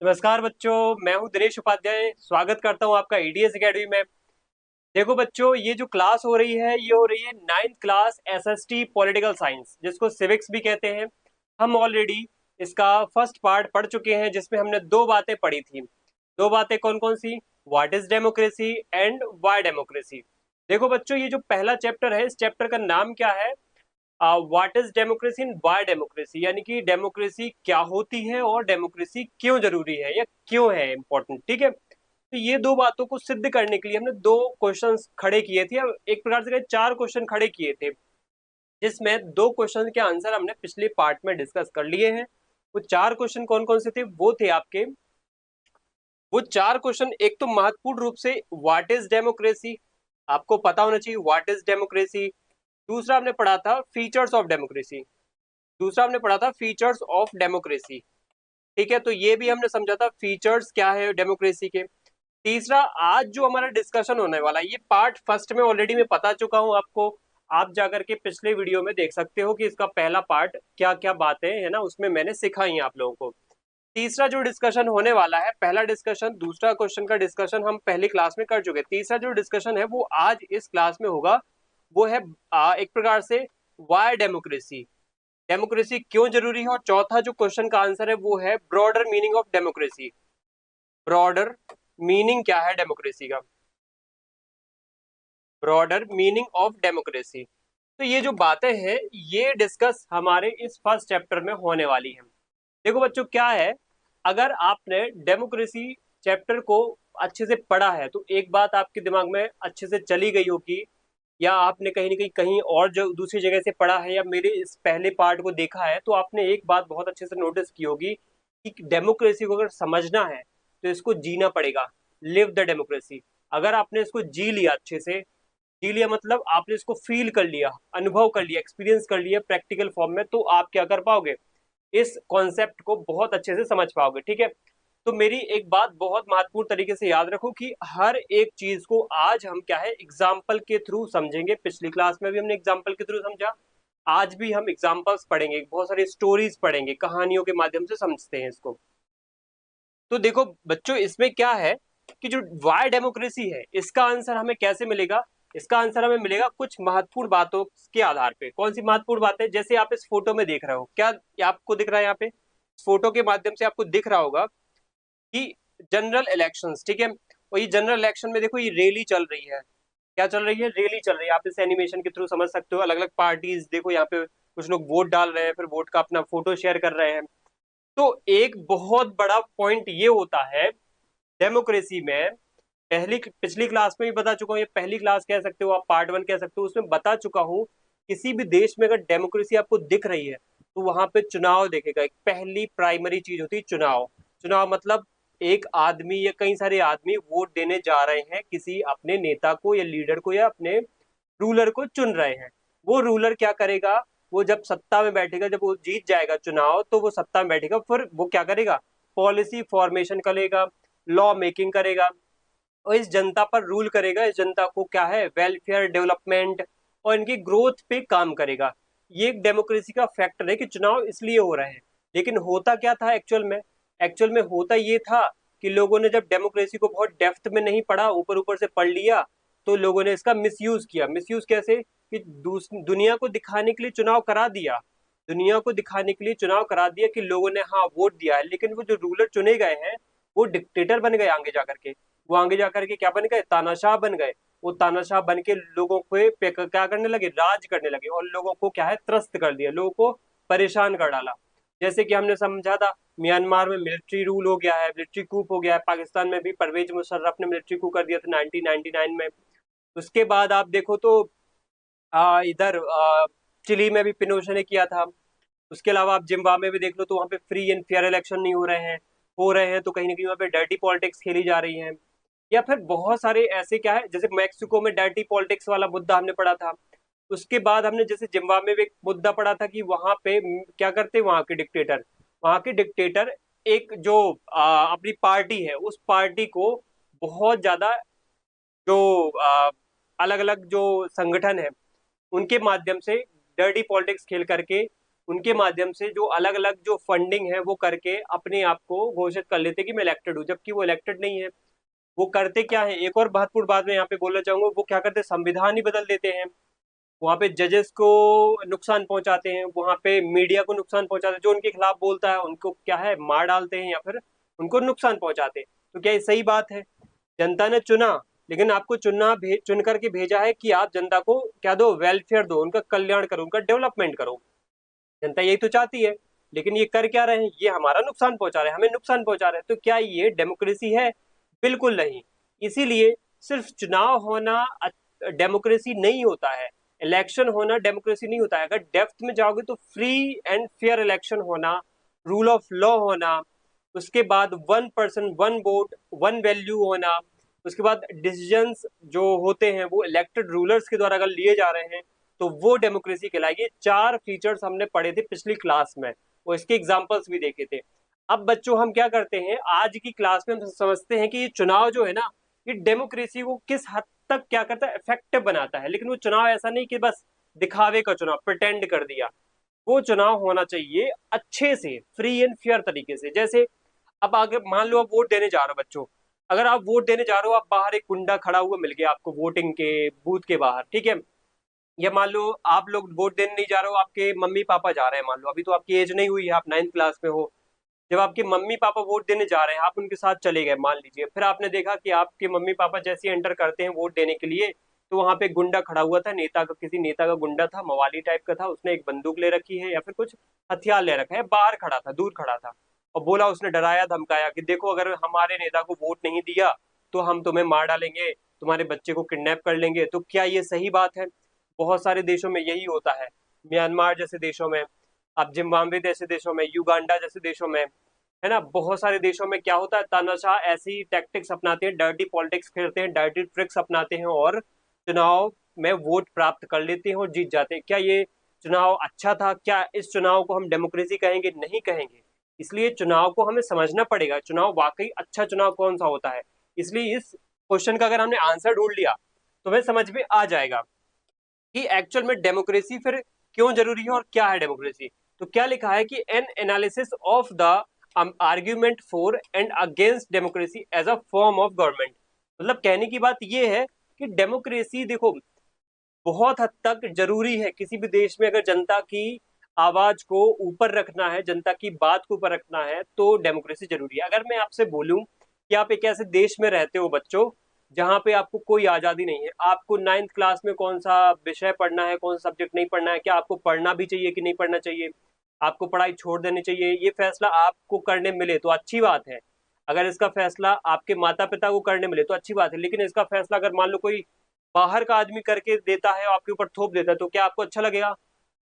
नमस्कार बच्चों, मैं हूं दिनेश उपाध्याय। स्वागत करता हूं आपका ईडीएस एकेडमी में। देखो बच्चों, ये जो क्लास हो रही है ये हो रही है 9th class SST political science, जिसको सिविक्स भी कहते हैं। हम ऑलरेडी इसका फर्स्ट पार्ट पढ़ चुके हैं, जिसमें हमने दो बातें पढ़ी थी। दो बातें कौन कौन सी? What is democracy and why democracy. देखो बच्चों, ये जो पहला चैप्टर है, इस चैप्टर का नाम क्या है? What is democracy and why democracy, यानी कि डेमोक्रेसी क्या होती है और डेमोक्रेसी क्यों जरूरी है या क्यों है इम्पोर्टेंट। ठीक है, तो ये दो बातों को सिद्ध करने के लिए हमने दो क्वेश्चंस खड़े किए थे, एक प्रकार से चार क्वेश्चन खड़े किए थे, जिसमें दो क्वेश्चन के आंसर हमने पिछले पार्ट में डिस्कस कर लिए हैं। वो चार क्वेश्चन कौन कौन से थे? वो थे आपके, वो चार क्वेश्चन, एक तो महत्वपूर्ण रूप से व्हाट इज डेमोक्रेसी, आपको पता होना चाहिए व्हाट इज डेमोक्रेसी। दूसरा हमने पढ़ा था फीचर्स ऑफ डेमोक्रेसी, दूसरा हमने पढ़ा था फीचर्स ऑफ डेमोक्रेसी। ठीक है, तो ये भी हमने समझा था फीचर्स क्या है डेमोक्रेसी के। तीसरा, आज जो हमारा डिस्कशन होने वाला है, ये पार्ट फर्स्ट में ऑलरेडी मैं बता चुका हूं आपको। आप जाकर के पिछले वीडियो में देख सकते हो कि इसका पहला पार्ट क्या क्या बातें है ना, उसमें मैंने सिखाई है आप लोगों को। तीसरा जो डिस्कशन होने वाला है, पहला डिस्कशन दूसरा क्वेश्चन का डिस्कशन हम पहली क्लास में कर चुके हैं। तीसरा जो डिस्कशन है वो आज इस क्लास में होगा। वो है एक प्रकार से वाई डेमोक्रेसी, डेमोक्रेसी क्यों जरूरी है। और चौथा जो क्वेश्चन का आंसर है वो है broader meaning of democracy, broader meaning क्या है डेमोक्रेसी का, ब्रॉडर मीनिंग ऑफ डेमोक्रेसी। तो ये जो बातें हैं ये डिस्कस हमारे इस फर्स्ट चैप्टर में होने वाली है। देखो बच्चों, क्या है, अगर आपने डेमोक्रेसी चैप्टर को अच्छे से पढ़ा है तो एक बात आपके दिमाग में अच्छे से चली गई होगी, या आपने कहीं ना कहीं कहीं और जो दूसरी जगह से पढ़ा है या मेरे इस पहले पार्ट को देखा है, तो आपने एक बात बहुत अच्छे से नोटिस की होगी कि डेमोक्रेसी को अगर समझना है तो इसको जीना पड़ेगा। Live the democracy. अगर आपने इसको जी लिया, अच्छे से जी लिया, मतलब आपने इसको फील कर लिया, अनुभव कर लिया, एक्सपीरियंस कर लिया प्रैक्टिकल फॉर्म में, तो आप क्या कर पाओगे, इस कॉन्सेप्ट को बहुत अच्छे से समझ पाओगे। ठीक है, तो मेरी एक बात बहुत महत्वपूर्ण तरीके से याद रखो कि हर एक चीज को आज हम क्या है एग्जाम्पल के थ्रू समझेंगे। पिछली क्लास में भी हमने एग्जाम्पल के थ्रू समझा, आज भी हम एग्जाम्पल्स पढ़ेंगे, बहुत सारी स्टोरीज पढ़ेंगे, कहानियों के माध्यम से समझते हैं इसको। तो देखो बच्चों, इसमें क्या है कि जो वाई डेमोक्रेसी है इसका आंसर हमें कैसे मिलेगा? इसका आंसर हमें मिलेगा कुछ महत्वपूर्ण बातों के आधार पे। कौन सी महत्वपूर्ण बातें? जैसे आप इस फोटो में देख रहे हो, क्या आपको दिख रहा है यहाँ पे? फोटो के माध्यम से आपको दिख रहा होगा कि जनरल इलेक्शंस, ठीक है, और ये जनरल इलेक्शन में देखो ये रैली चल रही है। क्या चल रही है? रैली चल रही है। आप इस एनिमेशन के थ्रू समझ सकते हो, अलग अलग पार्टीज, देखो यहाँ पे कुछ लोग वोट डाल रहे हैं, फिर वोट का अपना फोटो शेयर कर रहे हैं। तो एक बहुत बड़ा पॉइंट ये होता है डेमोक्रेसी में, पहली पिछली क्लास में भी बता चुका हूँ, ये पहली क्लास कह सकते हो आप, पार्ट वन कह सकते हो, उसमें बता चुका हूँ। किसी भी देश में अगर डेमोक्रेसी आपको दिख रही है तो वहां पे चुनाव देखेगा। एक पहली प्राइमरी चीज होती है चुनाव। चुनाव मतलब एक आदमी या कई सारे आदमी वोट देने जा रहे हैं किसी अपने नेता को या लीडर को या अपने रूलर को चुन रहे हैं। वो रूलर क्या करेगा, वो जब सत्ता में बैठेगा, जब वो जीत जाएगा चुनाव, तो वो सत्ता में बैठेगा, फिर वो क्या करेगा, पॉलिसी फॉर्मेशन करेगा, लॉ मेकिंग करेगा, और इस जनता पर रूल करेगा, इस जनता को क्या है वेलफेयर, डेवलपमेंट और इनकी ग्रोथ पे काम करेगा। ये एक डेमोक्रेसी का फैक्टर है कि चुनाव इसलिए हो रहे हैं। लेकिन होता क्या था एक्चुअल में? एक्चुअल में होता ये था कि लोगों ने जब डेमोक्रेसी को बहुत डेप्थ में नहीं पढ़ा, ऊपर ऊपर से पढ़ लिया, तो लोगों ने इसका मिसयूज किया। मिसयूज कैसे? कि दुनिया को दिखाने के लिए चुनाव करा दिया, दुनिया को दिखाने के लिए चुनाव करा दिया कि लोगों ने हाँ वोट दिया है, लेकिन वो जो रूलर चुने गए हैं वो डिक्टेटर बन गए आगे जाकर के। वो आगे जाकर के क्या बन गए, तानाशाह बन गए। वो तानाशाह बन के लोगों पे क्या करने लगे, राज करने लगे, और लोगों को क्या है त्रस्त कर दिया, लोगों को परेशान कर डाला। जैसे कि हमने समझा था, म्यांमार में मिलिट्री रूल हो गया है, मिलिट्री कूप हो गया है, पाकिस्तान में भी परवेज मुशर्रफ ने मिलिट्री कूप कर दिया था 1999 में। उसके बाद आप देखो तो इधर चिली में भी पिनोशे ने किया था। उसके अलावा आप जिम्बाब्वे में देख लो तो वहाँ पे फ्री एंड फेयर इलेक्शन नहीं हो रहे हैं, हो रहे हैं तो कहीं ना कहीं वहाँ पे डर्टी पॉलिटिक्स खेली जा रही है। या फिर बहुत सारे ऐसे क्या है, जैसे मैक्सिको में डर्टी पॉलिटिक्स वाला मुद्दा हमने पढ़ा था। उसके बाद हमने जैसे जिम्बाब्वे में एक मुद्दा पढ़ा था कि वहां पे क्या करते वहां के डिक्टेटर एक जो अपनी पार्टी है उस पार्टी को बहुत ज्यादा जो अलग अलग जो संगठन है उनके माध्यम से डर्टी पॉलिटिक्स खेल करके उनके माध्यम से जो अलग अलग जो फंडिंग है वो करके अपने आप को घोषित कर लेते कि मैं इलेक्टेड हूँ, जबकि वो इलेक्टेड नहीं है। वो करते क्या है, एक और महत्वपूर्ण बात मैं यहाँ पे बोलना चाहूंगा, वो क्या करते हैं, संविधान ही बदल देते हैं। वहाँ पे जजेस को नुकसान पहुंचाते हैं, वहाँ पे मीडिया को नुकसान पहुंचाते हैं, जो उनके खिलाफ बोलता है उनको क्या है, मार डालते हैं या फिर उनको नुकसान पहुंचाते हैं। तो क्या ये सही बात है? जनता ने चुना, लेकिन आपको चुन करके भेजा है कि आप जनता को क्या दो, वेलफेयर दो, उनका कल्याण करो, उनका डेवलपमेंट करो। जनता यही तो चाहती है। लेकिन ये कर क्या रहे हैं, ये हमारा नुकसान पहुंचा रहे हैं, हमें नुकसान पहुंचा रहे हैं। तो क्या ये डेमोक्रेसी है? बिल्कुल नहीं। इसीलिए सिर्फ चुनाव होना डेमोक्रेसी नहीं होता है, इलेक्शन होना डेमोक्रेसी नहीं होता है। अगर डेप्थ में जाओगे तो फ्री एंड फेयर इलेक्शन होना, रूल ऑफ लॉ होना, उसके बाद one person one vote one value होना, उसके बाद डिसीजंस जो होते हैं वो इलेक्टेड रूलर्स के द्वारा अगर लिए जा रहे हैं, तो वो डेमोक्रेसी कहलाएगी। चार फीचर्स हमने पढ़े थे पिछली क्लास में, वो इसके एग्जांपल्स भी देखे थे। अब बच्चों हम क्या करते हैं, आज की क्लास में हम समझते हैं कि ये चुनाव जो है ना, ये डेमोक्रेसी को किस हद तक क्या करता है, इफेक्टिव बनाता है। लेकिन वो चुनाव ऐसा नहीं कि बस दिखावे का चुनाव, प्रिटेंड कर दिया। वो चुनाव होना चाहिए अच्छे से, फ्री एंड फेयर तरीके से। जैसे अब आगे मान लो आप वोट देने जा रहे हो बच्चों, अगर आप वोट देने जा रहे हो, आप बाहर एक गुंडा खड़ा हुआ मिल गया आपको वोटिंग के बूथ के बाहर, ठीक है। या मान लो आप लोग वोट देने नहीं जा रहे हो, आपके मम्मी पापा जा रहे हैं, मान लो अभी तो आपकी एज नहीं हुई है, आप 9th क्लास में हो। जब आपके मम्मी पापा वोट देने जा रहे हैं, आप उनके साथ चले गए मान लीजिए, फिर आपने देखा कि आपके मम्मी पापा जैसे एंटर करते हैं वोट देने के लिए, तो वहां पे गुंडा खड़ा हुआ था, नेता का, किसी नेता का गुंडा था, मवाली टाइप का था, उसने एक बंदूक ले रखी है या फिर कुछ हथियार ले रखा है, बाहर खड़ा था, दूर खड़ा था, और बोला, उसने डराया धमकाया कि देखो अगर हमारे नेता को वोट नहीं दिया तो हम तुम्हें मार डालेंगे, तुम्हारे बच्चे को किडनैप कर लेंगे। तो क्या ये सही बात है? बहुत सारे देशों में यही होता है, म्यांमार जैसे देशों में, अब जिम्बाब्वे जैसे देशों में, युगांडा जैसे देशों में, है ना, बहुत सारे देशों में क्या होता है, तानाशाह ऐसी टैक्टिक्स अपनाते हैं, डर्टी पॉलिटिक्स खेलते हैं, डर्टी ट्रिक्स अपनाते हैं और चुनाव में वोट प्राप्त कर लेते हैं और जीत जाते हैं। क्या ये चुनाव अच्छा था? क्या इस चुनाव को हम डेमोक्रेसी कहेंगे? नहीं कहेंगे। इसलिए चुनाव को हमें समझना पड़ेगा, चुनाव वाकई अच्छा चुनाव कौन सा होता है। इसलिए इस क्वेश्चन का अगर हमने आंसर ढूंढ लिया तो हमें समझ में आ जाएगा कि एक्चुअल में डेमोक्रेसी फिर क्यों जरूरी है और क्या है डेमोक्रेसी। तो क्या लिखा है कि an analysis of the argument for and against democracy as a form of government. मतलब कहने की बात यह है कि डेमोक्रेसी देखो बहुत हद तक जरूरी है किसी भी देश में। अगर जनता की आवाज को ऊपर रखना है, जनता की बात को ऊपर रखना है, तो डेमोक्रेसी जरूरी है। अगर मैं आपसे बोलूं कि आप एक ऐसे देश में रहते हो बच्चों जहां पे आपको कोई आजादी नहीं है, आपको 9th क्लास में कौन सा विषय पढ़ना है, कौन सा सब्जेक्ट नहीं पढ़ना है, क्या आपको पढ़ना भी चाहिए कि नहीं पढ़ना चाहिए, आपको पढ़ाई छोड़ देनी चाहिए, ये फैसला आपको करने मिले तो अच्छी बात है। अगर इसका फैसला आपके माता पिता को करने मिले तो अच्छी बात है। लेकिन इसका फैसला अगर मान लो कोई बाहर का आदमी करके देता है, आपके ऊपर थोप देता है, तो क्या आपको अच्छा लगेगा?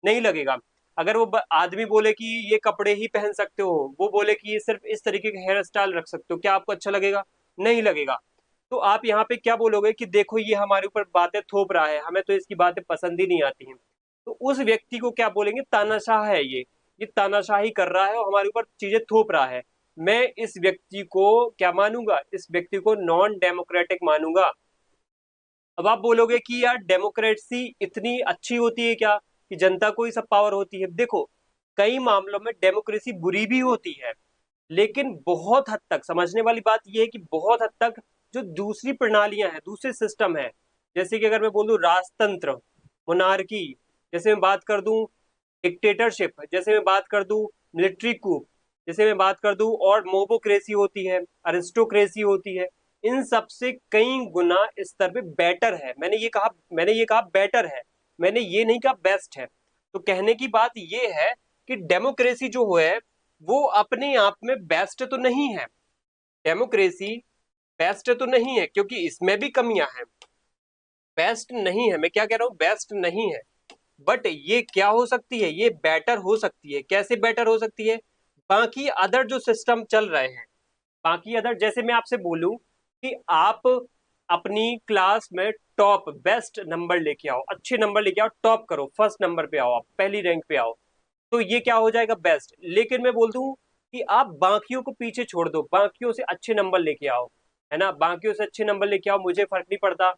नहीं लगेगा। अगर वो आदमी बोले कि ये कपड़े ही पहन सकते हो, वो बोले कि ये सिर्फ इस तरीके के हेयर स्टाइल रख सकते हो, क्या आपको अच्छा लगेगा? नहीं लगेगा। तो आप यहाँ पे क्या बोलोगे कि देखो ये हमारे ऊपर बातें थोप रहा है, हमें तो इसकी बातें पसंद ही नहीं आती हैं। तो उस व्यक्ति को क्या बोलेंगे, तानाशाह है ये तानाशाही कर रहा है और हमारे ऊपर चीजें थोप रहा है। मैं इस व्यक्ति को क्या मानूंगा, इस व्यक्ति को नॉन डेमोक्रेटिक मानूंगा। अब आप बोलोगे कि यार डेमोक्रेसी इतनी अच्छी होती है क्या, कि जनता को ही सब पावर होती है? देखो कई मामलों में डेमोक्रेसी बुरी भी होती है, लेकिन बहुत हद तक समझने वाली बात यह है कि बहुत हद तक जो दूसरी प्रणालियां हैं, दूसरे सिस्टम है, जैसे कि अगर मैं बोल दूं राजतंत्र, मोनार्की, जैसे मैं बात कर दूं डिक्टेटरशिप, जैसे मैं बात कर दूं मिलिट्री कूप, जैसे मैं बात कर दूं और मोबोक्रेसी होती है, अरिस्टोक्रेसी होती है, इन सब से कई गुना स्तर पे बेटर है। मैंने ये कहा बेटर है, मैंने ये नहीं कहा बेस्ट है। तो कहने की बात ये है कि डेमोक्रेसी जो है वो अपने आप में बेस्ट तो नहीं है, डेमोक्रेसी बेस्ट तो नहीं है, क्योंकि इसमें भी कमियां हैं। बेस्ट नहीं है, मैं क्या कह रहा हूं, बेस्ट नहीं है। बट ये क्या हो सकती है, ये बेटर हो सकती है। कैसे बेटर हो सकती है? बाकी अदर जो सिस्टम चल रहे हैं, बाकी अदर, जैसे मैं आपसे बोलूं कि आप अपनी क्लास में टॉप बेस्ट नंबर लेके आओ, अच्छे नंबर लेके आओ, टॉप करो, फर्स्ट नंबर पे आओ, आप पहली रैंक पे आओ, तो ये क्या हो जाएगा, बेस्ट। लेकिन मैं बोल दूं कि आप बाकियों को पीछे छोड़ दो, बाकियों से अच्छे नंबर लेके आओ, है ना, बाकियों से अच्छे नंबर लेके आओ, मुझे फर्क नहीं पड़ता,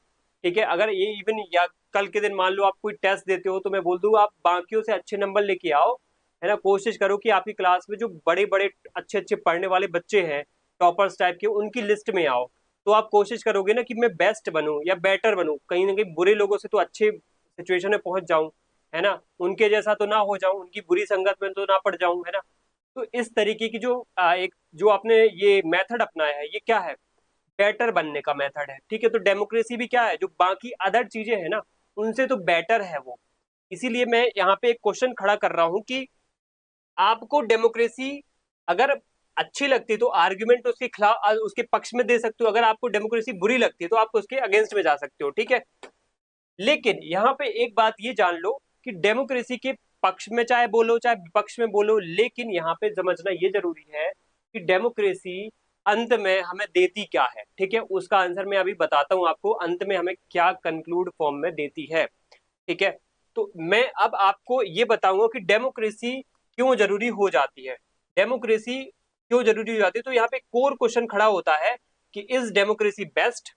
ठीक है। अगर ये इवन या कल के दिन मान लो आप कोई टेस्ट देते हो, तो मैं बोल दूं आप बाकियों से अच्छे नंबर लेके आओ, है ना, कोशिश करो कि आपकी क्लास में जो बड़े बड़े अच्छे अच्छे पढ़ने वाले बच्चे हैं, टॉपर्स टाइप के, उनकी लिस्ट में आओ। तो आप कोशिश करोगे ना कि मैं बेस्ट बनूं या बेटर बनूं, कहीं ना कहीं बुरे लोगों से तो अच्छे सिचुएशन में पहुंच जाऊं, है ना, उनके जैसा तो ना हो जाऊं, उनकी बुरी संगत में तो ना पड़ जाऊं, है ना। तो इस तरीके की जो एक जो आपने ये मेथड अपनाया है, ये क्या है, बेटर बनने का मेथड है, ठीक है। तो डेमोक्रेसी भी क्या है, जो बाकी अदर चीजें हैं ना, उनसे तो बेटर है वो। इसीलिए मैं यहाँ पे एक क्वेश्चन खड़ा कर रहा हूँ कि आपको डेमोक्रेसी अगर अच्छी लगती है तो आर्ग्यूमेंट उसके खिलाफ, उसके पक्ष में दे सकते हो, अगर आपको डेमोक्रेसी बुरी लगती है तो आप उसके अगेंस्ट में जा सकते हो, ठीक है। लेकिन यहाँ पे एक बात ये जान लो कि डेमोक्रेसी के पक्ष में चाहे बोलो चाहे विपक्ष में बोलो, लेकिन यहाँ पे समझना ये जरूरी है कि डेमोक्रेसी अंत में हमें देती क्या है, ठीक है। उसका आंसर मैं अभी बताता हूँ आपको, अंत में हमें क्या कंक्लूड फॉर्म में देती है, ठीक है। तो मैं अब आपको ये बताऊंगा कि डेमोक्रेसी क्यों जरूरी हो जाती है, डेमोक्रेसी क्यों जरूरी हो जाती है। तो यहाँ पे कोर क्वेश्चन खड़ा होता है कि इज डेमोक्रेसी बेस्ट,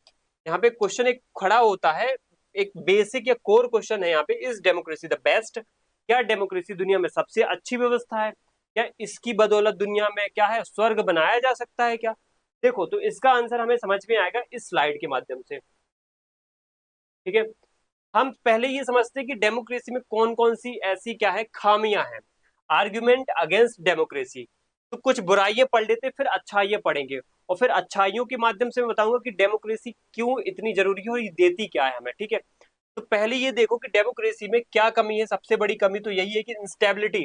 यहाँ पे क्वेश्चन एक खड़ा होता है, एक बेसिक या कोर क्वेश्चन है यहाँ पे, इज डेमोक्रेसी द बेस्ट, क्या डेमोक्रेसी दुनिया में सबसे अच्छी व्यवस्था है, क्या इसकी बदौलत दुनिया में क्या है, स्वर्ग बनाया जा सकता है क्या। देखो, तो इसका आंसर हमें समझ में आएगा इस स्लाइड के माध्यम से, ठीक है। हम पहले ये समझते हैं कि डेमोक्रेसी में कौन कौन सी ऐसी क्या है खामियां हैं, आर्ग्यूमेंट अगेंस्ट डेमोक्रेसी। तो कुछ बुराइयां पढ़ लेते, फिर अच्छाइयां पढ़ेंगे, और फिर अच्छाइयों के माध्यम से मैं बताऊंगा कि डेमोक्रेसी क्यों इतनी जरूरी है और ये देती क्या है हमें, ठीक है। तो पहले ये देखो कि डेमोक्रेसी में क्या कमी है, सबसे बड़ी कमी तो यही है कि इंस्टेबिलिटी।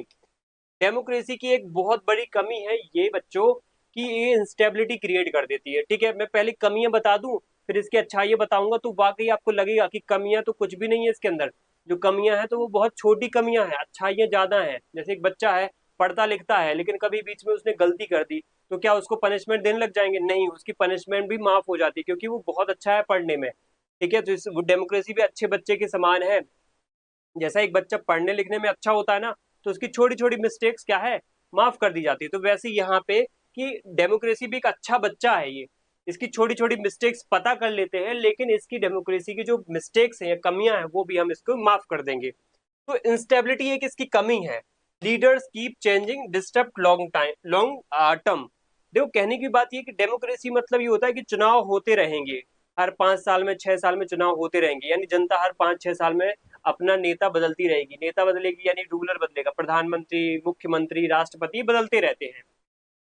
डेमोक्रेसी की एक बहुत बड़ी कमी है ये बच्चों, कि ये इंस्टेबिलिटी क्रिएट कर देती है, ठीक है। मैं पहले कमियां बता दूं, फिर इसकी अच्छाइयां बताऊंगा, तो वाकई आपको लगेगा कि कमियां तो कुछ भी नहीं है इसके अंदर। जो कमियां हैं तो वो बहुत छोटी कमियां हैं, अच्छाइयां ज्यादा हैं। जैसे एक बच्चा है, पढ़ता लिखता है, लेकिन कभी बीच में उसने गलती कर दी, तो क्या उसको पनिशमेंट देने लग जाएंगे? नहीं, उसकी पनिशमेंट भी माफ हो जाती है, क्योंकि वो बहुत अच्छा है पढ़ने में, ठीक है। तो इस डेमोक्रेसी भी अच्छे बच्चे के समान है। जैसा एक बच्चा पढ़ने लिखने में अच्छा होता है ना, तो उसकी छोटी छोटी मिस्टेक्स क्या है, माफ कर दी जाती है। तो वैसे यहाँ पे कि डेमोक्रेसी भी एक अच्छा बच्चा है ये, इसकी छोटी छोटी मिस्टेक्स पता कर लेते हैं, लेकिन इसकी डेमोक्रेसी की जो मिस्टेक्स हैं या कमियां हैं वो भी हम इसको माफ कर देंगे। तो इंस्टेबिलिटी एक इसकी कमी है, leaders keep changing disturb long time long term. देखो, कहने की बात ये कि डेमोक्रेसी मतलब ये होता है कि चुनाव होते रहेंगे, हर 5 साल में 6 साल में चुनाव होते रहेंगे, यानी जनता हर 5 6 साल में अपना नेता बदलती रहेगी, नेता बदलेगी यानी रूलर बदलेगा, प्रधानमंत्री मुख्यमंत्री राष्ट्रपति बदलते रहते हैं।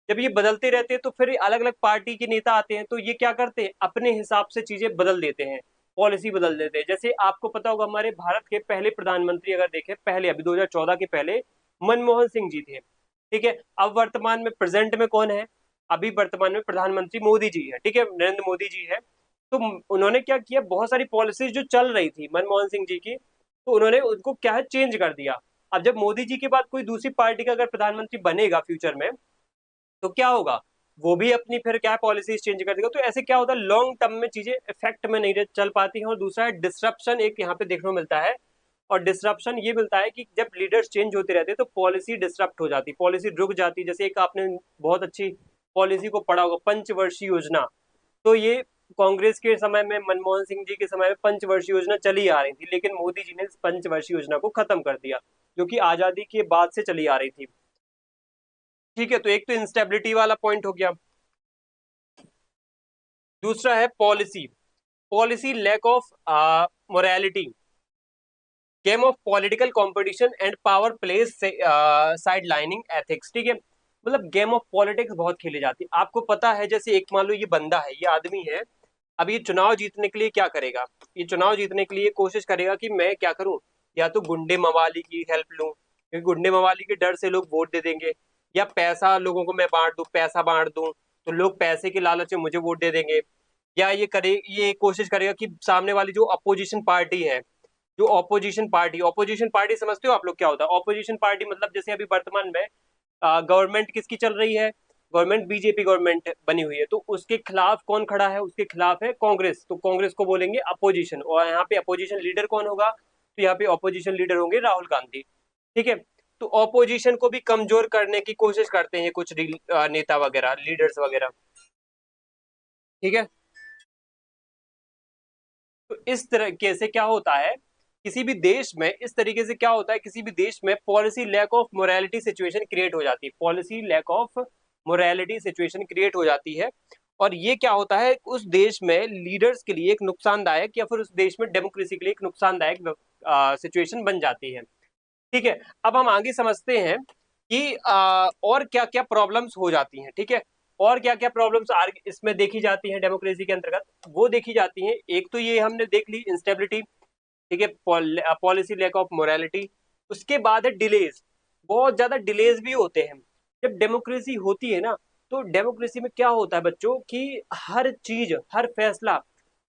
जब ये बदलते रहते हैं तो फिर अलग अलग पार्टी के नेता आते हैं, तो ये क्या करते हैं, अपने हिसाब से चीजें बदल देते हैं, पॉलिसी बदल देते हैं। जैसे आपको पता होगा, हमारे भारत के पहले प्रधानमंत्री अगर देखें, पहले अभी 2014 के पहले मनमोहन सिंह जी थे, ठीक है। अब वर्तमान में प्रेजेंट में कौन है, अभी वर्तमान में प्रधानमंत्री मोदी जी है, ठीक है, नरेंद्र मोदी जी है। तो उन्होंने क्या किया, बहुत सारी पॉलिसीज जो चल रही थी मनमोहन सिंह जी की, तो उन्होंने उनको क्या है, चेंज कर दिया। अब जब मोदी जी के बाद कोई दूसरी पार्टी का अगर प्रधानमंत्री बनेगा फ्यूचर में, तो क्या होगा, वो भी अपनी फिर क्या पॉलिसीज चेंज कर देगा। तो ऐसे क्या होता है, लॉन्ग टर्म में चीजें इफेक्ट में नहीं चल पाती हैं। और दूसरा है डिसरप्शन, एक यहाँ पे देखने को मिलता है। और डिसरप्शन ये मिलता है कि जब लीडर्स चेंज होते रहते हैं तो पॉलिसी डिसरप्ट हो जाती, पॉलिसी रुक जाती। जैसे एक आपने बहुत अच्छी पॉलिसी को पढ़ा होगा, पंचवर्षीय योजना। तो ये कांग्रेस के समय में, मनमोहन सिंह जी के समय में पंचवर्षीय योजना चली आ रही थी, लेकिन मोदी जी ने इस पंचवर्षीय योजना को खत्म कर दिया, जो कि आजादी के बाद से चली आ रही थी, ठीक है। तो एक तो इंस्टेबिलिटी वाला पॉइंट हो गया। दूसरा है policy, policy lack of morality, game of political competition and power plays sidelining ethics, ठीक है। मतलब गेम ऑफ पॉलिटिक्स बहुत खेली जाती है, आपको पता है। जैसे एक मान लो ये बंदा है, ये आदमी है, अब ये चुनाव जीतने के लिए क्या करेगा, ये चुनाव जीतने के लिए कोशिश करेगा कि मैं क्या करूं, या तो गुंडे मवाली की हेल्प लूं, क्योंकि गुंडे मवाली के डर से लोग वोट दे देंगे, या पैसा लोगों को मैं बांट दूं, पैसा बांट दूं, तो लोग पैसे के लालच में मुझे वोट दे देंगे। या ये कोशिश करेगा कि सामने वाली जो अपोजिशन पार्टी है, जो ऑपोजिशन पार्टी समझते हो आप लोग क्या होता है ऑपोजिशन पार्टी, मतलब जैसे अभी वर्तमान में गवर्नमेंट किसकी चल रही है, गवर्नमेंट बीजेपी गवर्नमेंट बनी हुई है, तो उसके खिलाफ कौन खड़ा है, उसके खिलाफ है कांग्रेस, तो कांग्रेस को बोलेंगे अपोजिशन। और यहाँ पे अपोजिशन लीडर कौन होगा, तो यहाँ पे अपोजिशन लीडर होंगे राहुल गांधी, ठीक है। तो ऑपोजिशन को भी कमजोर करने की कोशिश करते हैं कुछ नेता वगैरह, लीडर्स वगैरह, ठीक है। तो इस तरीके से क्या होता है किसी भी देश में इस तरीके से क्या होता है, किसी भी देश में policy lack of morality situation create हो जाती है, policy lack of morality situation create हो जाती है। और ये क्या होता है, उस देश में लीडर्स के लिए एक नुकसानदायक, या फिर उस देश में डेमोक्रेसी के लिए एक नुकसानदायक सिचुएशन बन जाती है। ठीक है, अब हम आगे समझते हैं कि और क्या क्या प्रॉब्लम्स हो जाती हैं। ठीक है, और क्या क्या प्रॉब्लम्स इसमें देखी जाती हैं डेमोक्रेसी के अंतर्गत, वो देखी जाती हैं। एक तो ये हमने देख ली इंस्टेबिलिटी, ठीक है, पॉलिसी लैक ऑफ मोरालिटी। उसके बाद है डिलेज, बहुत ज्यादा डिलेज भी होते हैं। जब डेमोक्रेसी होती है ना, तो डेमोक्रेसी में क्या होता है बच्चों कि हर चीज, हर फैसला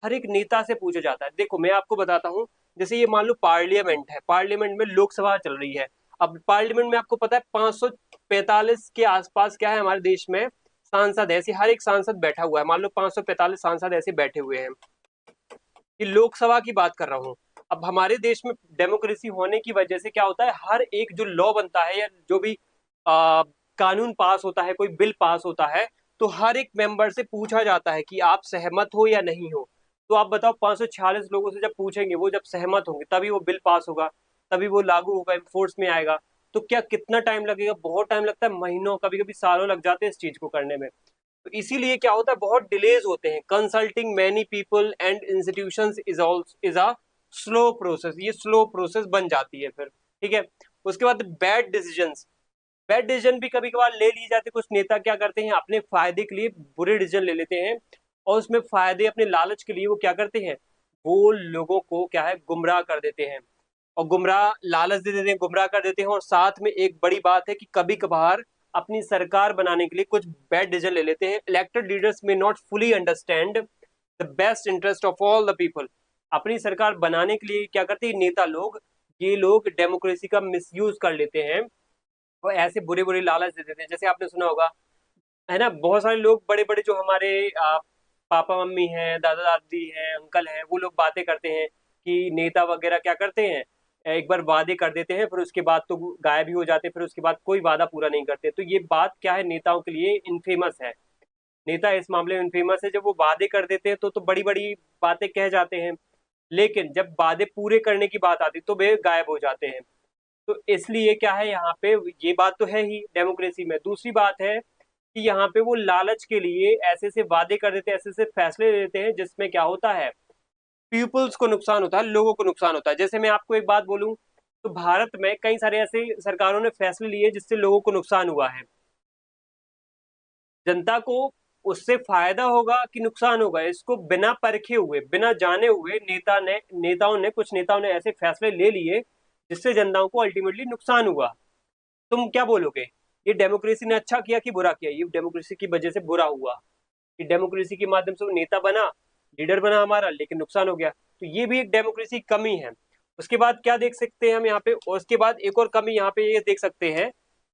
हर एक नेता से पूछा जाता है। देखो मैं आपको बताता हूँ, जैसे ये मान लो पार्लियामेंट है, पार्लियामेंट में लोकसभा चल रही है। अब पार्लियामेंट में आपको पता है 545 के आसपास क्या है हमारे देश में सांसद है, ऐसे हर एक सांसद बैठा हुआ है। मान लो 545 सांसद ऐसे बैठे हुए हैं, ये लोकसभा की बात कर रहा हूँ। अब हमारे देश में डेमोक्रेसी होने की वजह से क्या होता है, हर एक जो लॉ बनता है या जो भी कानून पास होता है, कोई बिल पास होता है, तो हर एक मेंबर से पूछा जाता है कि आप सहमत हो या नहीं हो। तो आप बताओ 546 लोगों से जब पूछेंगे, वो जब सहमत होंगे तभी वो बिल पास होगा, तभी वो लागू होगा, फोर्स में आएगा। तो क्या कितना टाइम लगेगा, बहुत टाइम लगता है, महीनों कभी कभी सालों लग जाते हैं इस चीज को करने में। तो इसीलिए क्या होता है, बहुत डिलेज होते हैं। Consulting many people and institutions is a slow process, ये स्लो प्रोसेस बन जाती है फिर। ठीक है, उसके बाद बैड डिसीजंस, बैड डिसीजन भी कभी कभार ले लिए जाते हैं। कुछ नेता क्या करते हैं, अपने फायदे के लिए बुरे डिसीजन ले लेते हैं, और उसमें फायदे अपने लालच के लिए वो क्या करते हैं, वो लोगों को क्या है गुमराह कर देते हैं, और गुमराह लालच दे देते हैं, गुमराह कर देते हैं। और साथ में एक बड़ी बात है कि कभी कभार अपनी सरकार बनाने के लिए कुछ बैड डिसीजन ले लेते हैं। इलेक्टेड लीडर्स में not fully understand the best interest of all the people. अपनी सरकार बनाने के लिए क्या करते हैं नेता लोग, ये लोग डेमोक्रेसी का मिसयूज कर लेते हैं, और ऐसे बुरे बुरे लालच दे देते हैं। जैसे आपने सुना होगा, है ना, बहुत सारे लोग बड़े बड़े जो हमारे पापा मम्मी हैं, दादा दादी हैं, अंकल हैं, वो लोग बातें करते हैं कि नेता वगैरह क्या करते हैं, एक बार वादे कर देते हैं, फिर उसके बाद तो गायब ही हो जाते हैं, फिर उसके बाद कोई वादा पूरा नहीं करते। तो ये बात क्या है, नेताओं के लिए इनफेमस है। नेता इस मामले में इनफेमस है, जब वो वादे कर देते हैं तो बड़ी बड़ी बातें कह जाते हैं, लेकिन जब वादे पूरे करने की बात आती तो वे गायब हो जाते हैं। तो इसलिए क्या है यहाँ पे, ये बात तो है ही डेमोक्रेसी में। दूसरी बात है कि यहाँ पे वो लालच के लिए ऐसे से वादे कर देते हैं, ऐसे से फैसले ले लेते हैं, जिसमें क्या होता है, पीपल्स को नुकसान होता है, लोगों को नुकसान होता है। जैसे मैं आपको एक बात बोलूं, तो भारत में कई सारे ऐसे सरकारों ने फैसले लिए जिससे लोगों को नुकसान हुआ है। जनता को उससे फायदा होगा कि नुकसान होगा, इसको बिना परखे हुए, बिना जाने हुए कुछ नेताओं ने ऐसे फैसले ले लिए जिससे जनताओं को अल्टीमेटली नुकसान हुआ। तुम क्या बोलोगे, ये डेमोक्रेसी ने अच्छा किया कि बुरा किया? ये डेमोक्रेसी की वजह से बुरा हुआ, कि डेमोक्रेसी के माध्यम से वो नेता बना, लीडर बना हमारा, लेकिन नुकसान हो गया। तो ये भी एक डेमोक्रेसी की कमी है। उसके बाद क्या देख सकते हैं हम यहाँ पे, और उसके बाद एक और कमी यहाँ पे ये देख सकते हैं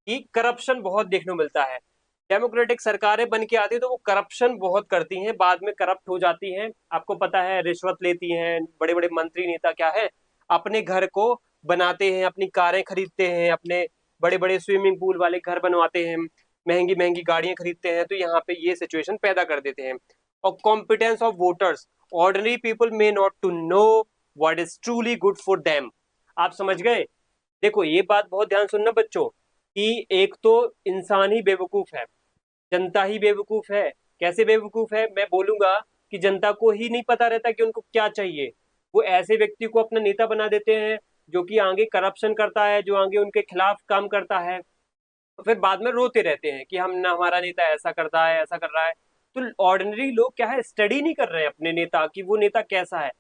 कि करप्शन बहुत देखने को मिलता है। डेमोक्रेटिक सरकारें बन के आती है तो वो करप्शन बहुत करती हैं, बाद में करप्ट हो जाती हैं। आपको पता है, रिश्वत लेती हैं, बड़े बड़े मंत्री नेता क्या है, अपने घर को बनाते हैं, अपनी कारें खरीदते हैं, अपने बड़े बड़े स्विमिंग पूल वाले घर बनवाते हैं, महंगी महंगी गाड़ियां खरीदते हैं। तो यहाँ पे ये सिचुएशन पैदा कर देते हैं। और competence of voters, ordinary people may not to know what is truly good for them. आप समझ गए? देखो ये बात बहुत ध्यान सुनना बच्चों, कि एक तो इंसान ही बेवकूफ है, जनता ही बेवकूफ है। कैसे बेवकूफ है, मैं बोलूंगा कि जनता को ही नहीं पता रहता कि उनको क्या चाहिए। वो ऐसे व्यक्ति को अपना नेता बना देते हैं जो कि आगे करप्शन करता है, जो आगे उनके खिलाफ काम करता है, तो फिर बाद में रोते रहते हैं कि हम ना, हमारा नेता ऐसा करता है, ऐसा कर रहा है। तो ऑर्डिनरी लोग क्या है, स्टडी नहीं कर रहे हैं अपने नेता की, वो नेता कैसा है।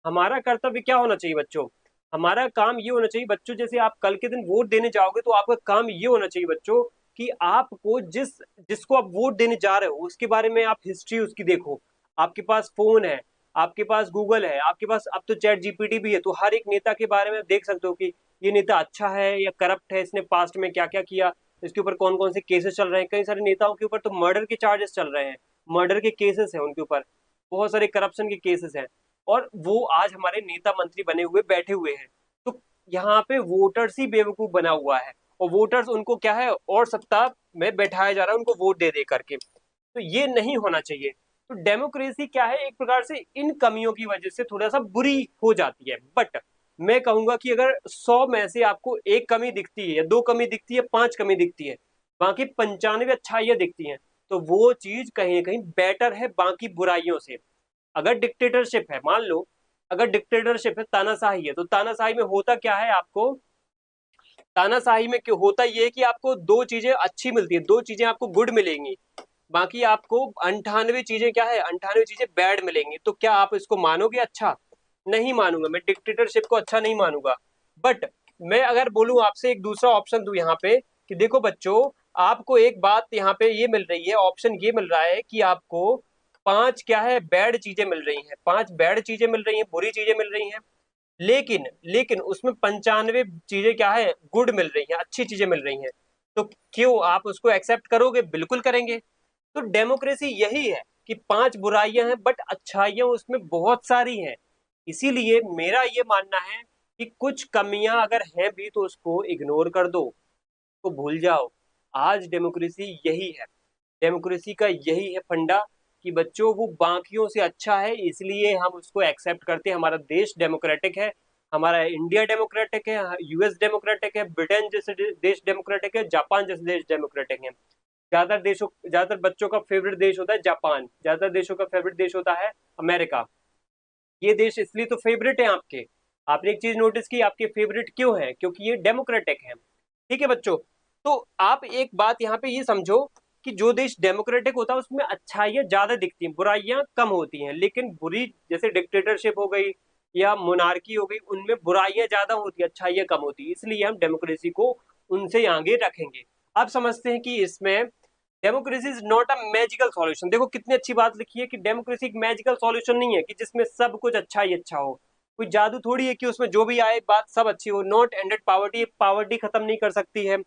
हमारा कर्तव्य क्या होना चाहिए बच्चों, हमारा काम ये होना चाहिए बच्चों, जैसे आप कल के दिन वोट देने जाओगे तो आपका काम ये होना चाहिए बच्चों, कि आपको जिसको आप वोट देने जा रहे हो उसके बारे में आप हिस्ट्री उसकी देखो। आपके पास फोन है, आपके पास गूगल है, आपके पास अब तो चैट जीपीटी भी है, तो हर एक नेता के बारे में देख सकते हो कि ये नेता अच्छा है या करप्ट है, इसने पास्ट में क्या क्या किया, इसके ऊपर कौन कौन से केसेस चल रहे हैं। कई सारे नेताओं के ऊपर तो मर्डर के चार्जेस चल रहे हैं, मर्डर के केसेस हैं उनके ऊपर, बहुत सारे करप्शन के केसेस हैं, और वो आज हमारे नेता मंत्री बने हुए बैठे हुए हैं। तो यहाँ पे वोटर्स ही बेवकूफ बना हुआ है, और वोटर्स उनको क्या है, और सत्ता में बैठाया जा रहा है उनको वोट दे दे करके। तो ये नहीं होना चाहिए। तो डेमोक्रेसी क्या है, एक प्रकार से इन कमियों की वजह से थोड़ा सा बुरी हो जाती है। बट मैं कहूंगा कि अगर 100 में से आपको एक कमी दिखती है या 2 कमी दिखती है, 5 कमी दिखती है, बाकी 95 अच्छाइयां दिखती हैं, तो वो चीज कहीं ना कहीं बेटर है बाकी बुराइयों से। अगर डिक्टेटरशिप है, मान लो अगर डिक्टेटरशिप है, तानाशाही है, तो तानाशाही में होता क्या है आपको, तानाशाही में क्यों होता ये है कि आपको 2 चीजें अच्छी मिलती है, 2 चीजें आपको गुड मिलेंगी, बाकी आपको 98 चीजें क्या है, 98 चीजें बैड मिलेंगी। तो क्या आप इसको मानोगे अच्छा? नहीं मानूंगा, मैं डिक्टेटरशिप को अच्छा नहीं मानूंगा। बट मैं अगर बोलूं आपसे, एक दूसरा ऑप्शन दूं यहाँ पे कि देखो बच्चों, आपको एक बात यहाँ पे ये मिल रही है, ऑप्शन ये मिल रहा है कि आपको 5 क्या है, बैड चीजें मिल रही हैं, 5 बैड चीजें मिल रही हैं, बुरी चीजें मिल रही हैं, लेकिन लेकिन उसमें 95 चीजें क्या है, गुड मिल रही हैं, अच्छी चीजें मिल रही हैं। तो क्यों आप उसको एक्सेप्ट करोगे? बिल्कुल करेंगे। तो डेमोक्रेसी यही है कि 5 बुराइयां हैं बट अच्छाइयां उसमें बहुत सारी हैं। इसीलिए मेरा ये मानना है कि कुछ कमियां अगर हैं भी तो उसको इग्नोर कर दो, उसको भूल जाओ। आज डेमोक्रेसी यही है, डेमोक्रेसी का यही है फंडा कि बच्चों वो बाकियों से अच्छा है, इसलिए हम उसको एक्सेप्ट करते हैं। हमारा देश डेमोक्रेटिक है, हमारा इंडिया डेमोक्रेटिक है, यूएस डेमोक्रेटिक है, ब्रिटेन जैसे देश डेमोक्रेटिक है, जापान जैसे देश डेमोक्रेटिक है। ज्यादातर बच्चों का फेवरेट देश होता है जापान, ज्यादातर देशों का फेवरेट देश होता है अमेरिका। ये देश इसलिए तो फेवरेट है आपके। आपने एक चीज नोटिस की, आपके फेवरेट क्यों है? क्योंकि ये डेमोक्रेटिक है। ठीक है बच्चों, तो आप एक बात यहाँ पे ये समझो कि जो देश डेमोक्रेटिक होता है उसमें अच्छाइयाँ ज्यादा दिखती हैं, बुराइयां कम होती हैं। लेकिन बुरी जैसे डिक्टेटरशिप हो गई या मोनार्की हो गई, उनमें बुराइयां ज्यादा होती है, अच्छाइयाँ कम होती है। इसलिए हम डेमोक्रेसी को उनसे आगे रखेंगे। आप समझते हैं कि इसमें democracy is not a magical solution. देखो कितनी अच्छी बात लिखी है कि डेमोक्रेसी एक मैजिकल सॉल्यूशन नहीं है कि जिसमें सब कुछ अच्छा ही अच्छा हो। कोई जादू थोड़ी है कि उसमें जो भी आए बात सब अच्छी हो। नॉट एंडेड पावर्टी, पावर्टी खत्म नहीं कर सकती है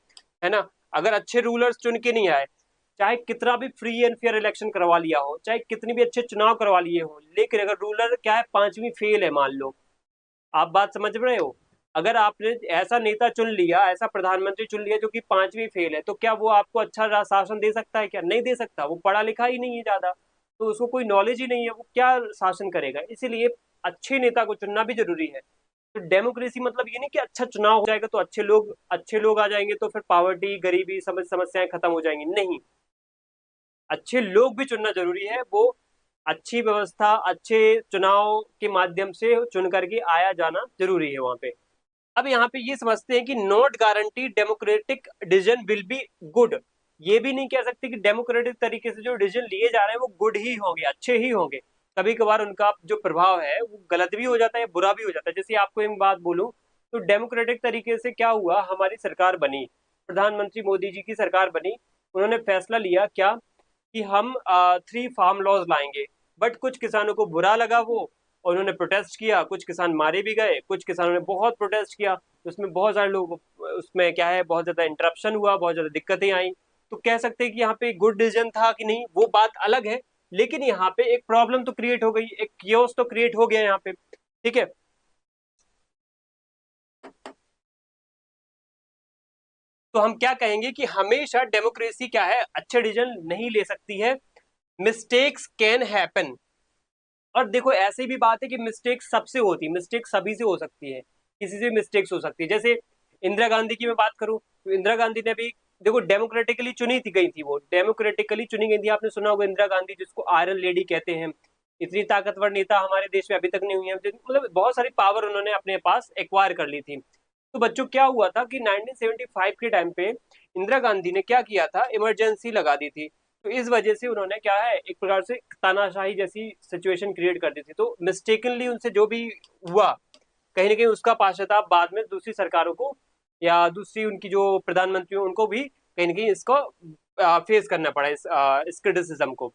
ना? अगर अच्छे रूलर्स चुन के नहीं आए, चाहे कितना भी फ्री एंड फेयर इलेक्शन करवा लिया हो, चाहे कितनी भी अच्छे चुनाव करवा लिए हो, लेकिन अगर रूलर क्या है, 5वीं फेल है मान लो, आप बात समझ रहे हो? अगर आपने ऐसा नेता चुन लिया, ऐसा प्रधानमंत्री चुन लिया जो कि 5वीं फेल है, तो क्या वो आपको अच्छा शासन दे सकता है? क्या नहीं दे सकता। वो पढ़ा लिखा ही नहीं है ज्यादा, तो उसको कोई नॉलेज ही नहीं है, वो क्या शासन करेगा? इसीलिए अच्छे नेता को चुनना भी जरूरी है। तो डेमोक्रेसी मतलब ये नहीं कि अच्छा चुनाव हो जाएगा तो अच्छे लोग आ जाएंगे तो फिर पावर्टी, गरीबी, समस्याएं खत्म हो जाएंगी, नहीं। अच्छे लोग भी चुनना जरूरी है। वो अच्छी व्यवस्था, अच्छे चुनाव के माध्यम से चुन करके आया जाना जरूरी है वहां पे। अब यहाँ पे ये समझते हैं कि not guarantee democratic decision will be good. ये भी नहीं कह सकते कि डेमोक्रेटिक तरीके से जो डिसीजन लिए जा रहे हैं वो गुड ही होंगे, अच्छे ही होंगे। कभी कभार उनका जो प्रभाव है वो गलत भी हो जाता है, बुरा भी हो जाता है। जैसे आपको एक बात बोलूं, तो डेमोक्रेटिक तरीके से क्या हुआ, हमारी सरकार बनी, प्रधानमंत्री मोदी जी की सरकार बनी। उन्होंने फैसला लिया क्या कि हम 3 फार्म लॉज लाएंगे। बट कुछ किसानों को बुरा लगा वो, और उन्होंने प्रोटेस्ट किया, कुछ किसान मारे भी गए, कुछ किसानों ने बहुत प्रोटेस्ट किया, उसमें बहुत सारे लोग, उसमें क्या है, बहुत ज्यादा इंटरप्शन हुआ, बहुत ज्यादा दिक्कतें आई। तो कह सकते हैं कि यहाँ पे गुड डिसीजन था कि नहीं, वो बात अलग है। लेकिन यहाँ पे एक प्रॉब्लम तो क्रिएट हो गई, एक कियोस तो क्रिएट हो गया यहाँ पे। ठीक है, तो हम क्या कहेंगे कि हमेशा डेमोक्रेसी क्या है, अच्छे डिसीजन नहीं ले सकती है, मिस्टेक्स कैन हैपन। और देखो ऐसी भी बात है कि मिस्टेक सबसे होती है, मिस्टेक सभी से हो सकती है, किसी से मिस्टेक्स हो सकती है। जैसे इंदिरा गांधी की मैं बात करूं, तो इंदिरा गांधी ने भी देखो डेमोक्रेटिकली चुनी थी, गई थी, वो डेमोक्रेटिकली चुनी गई थी। आपने सुना होगा इंदिरा गांधी, जिसको आयरन लेडी कहते हैं। इतनी ताकतवर नेता हमारे देश में अभी तक नहीं हुई है, मतलब बहुत सारी पावर उन्होंने अपने पास एक्वायर कर ली थी। तो बच्चों क्या हुआ था कि 1975 के टाइम पे इंदिरा गांधी ने क्या किया था, इमरजेंसी लगा दी थी। तो इस वजह से उन्होंने क्या है, एक प्रकार से तानाशाही जैसी सिचुएशन क्रिएट कर दी थी। तो मिस्टेकनली उनसे जो भी हुआ, कहीं ना कहीं उसका पाश्चाताप बाद में दूसरी सरकारों को या दूसरी उनकी जो प्रधानमंत्री उनको भी कहीं ना कहीं इसको फेस करना पड़ा, इस क्रिटिसिज्म को।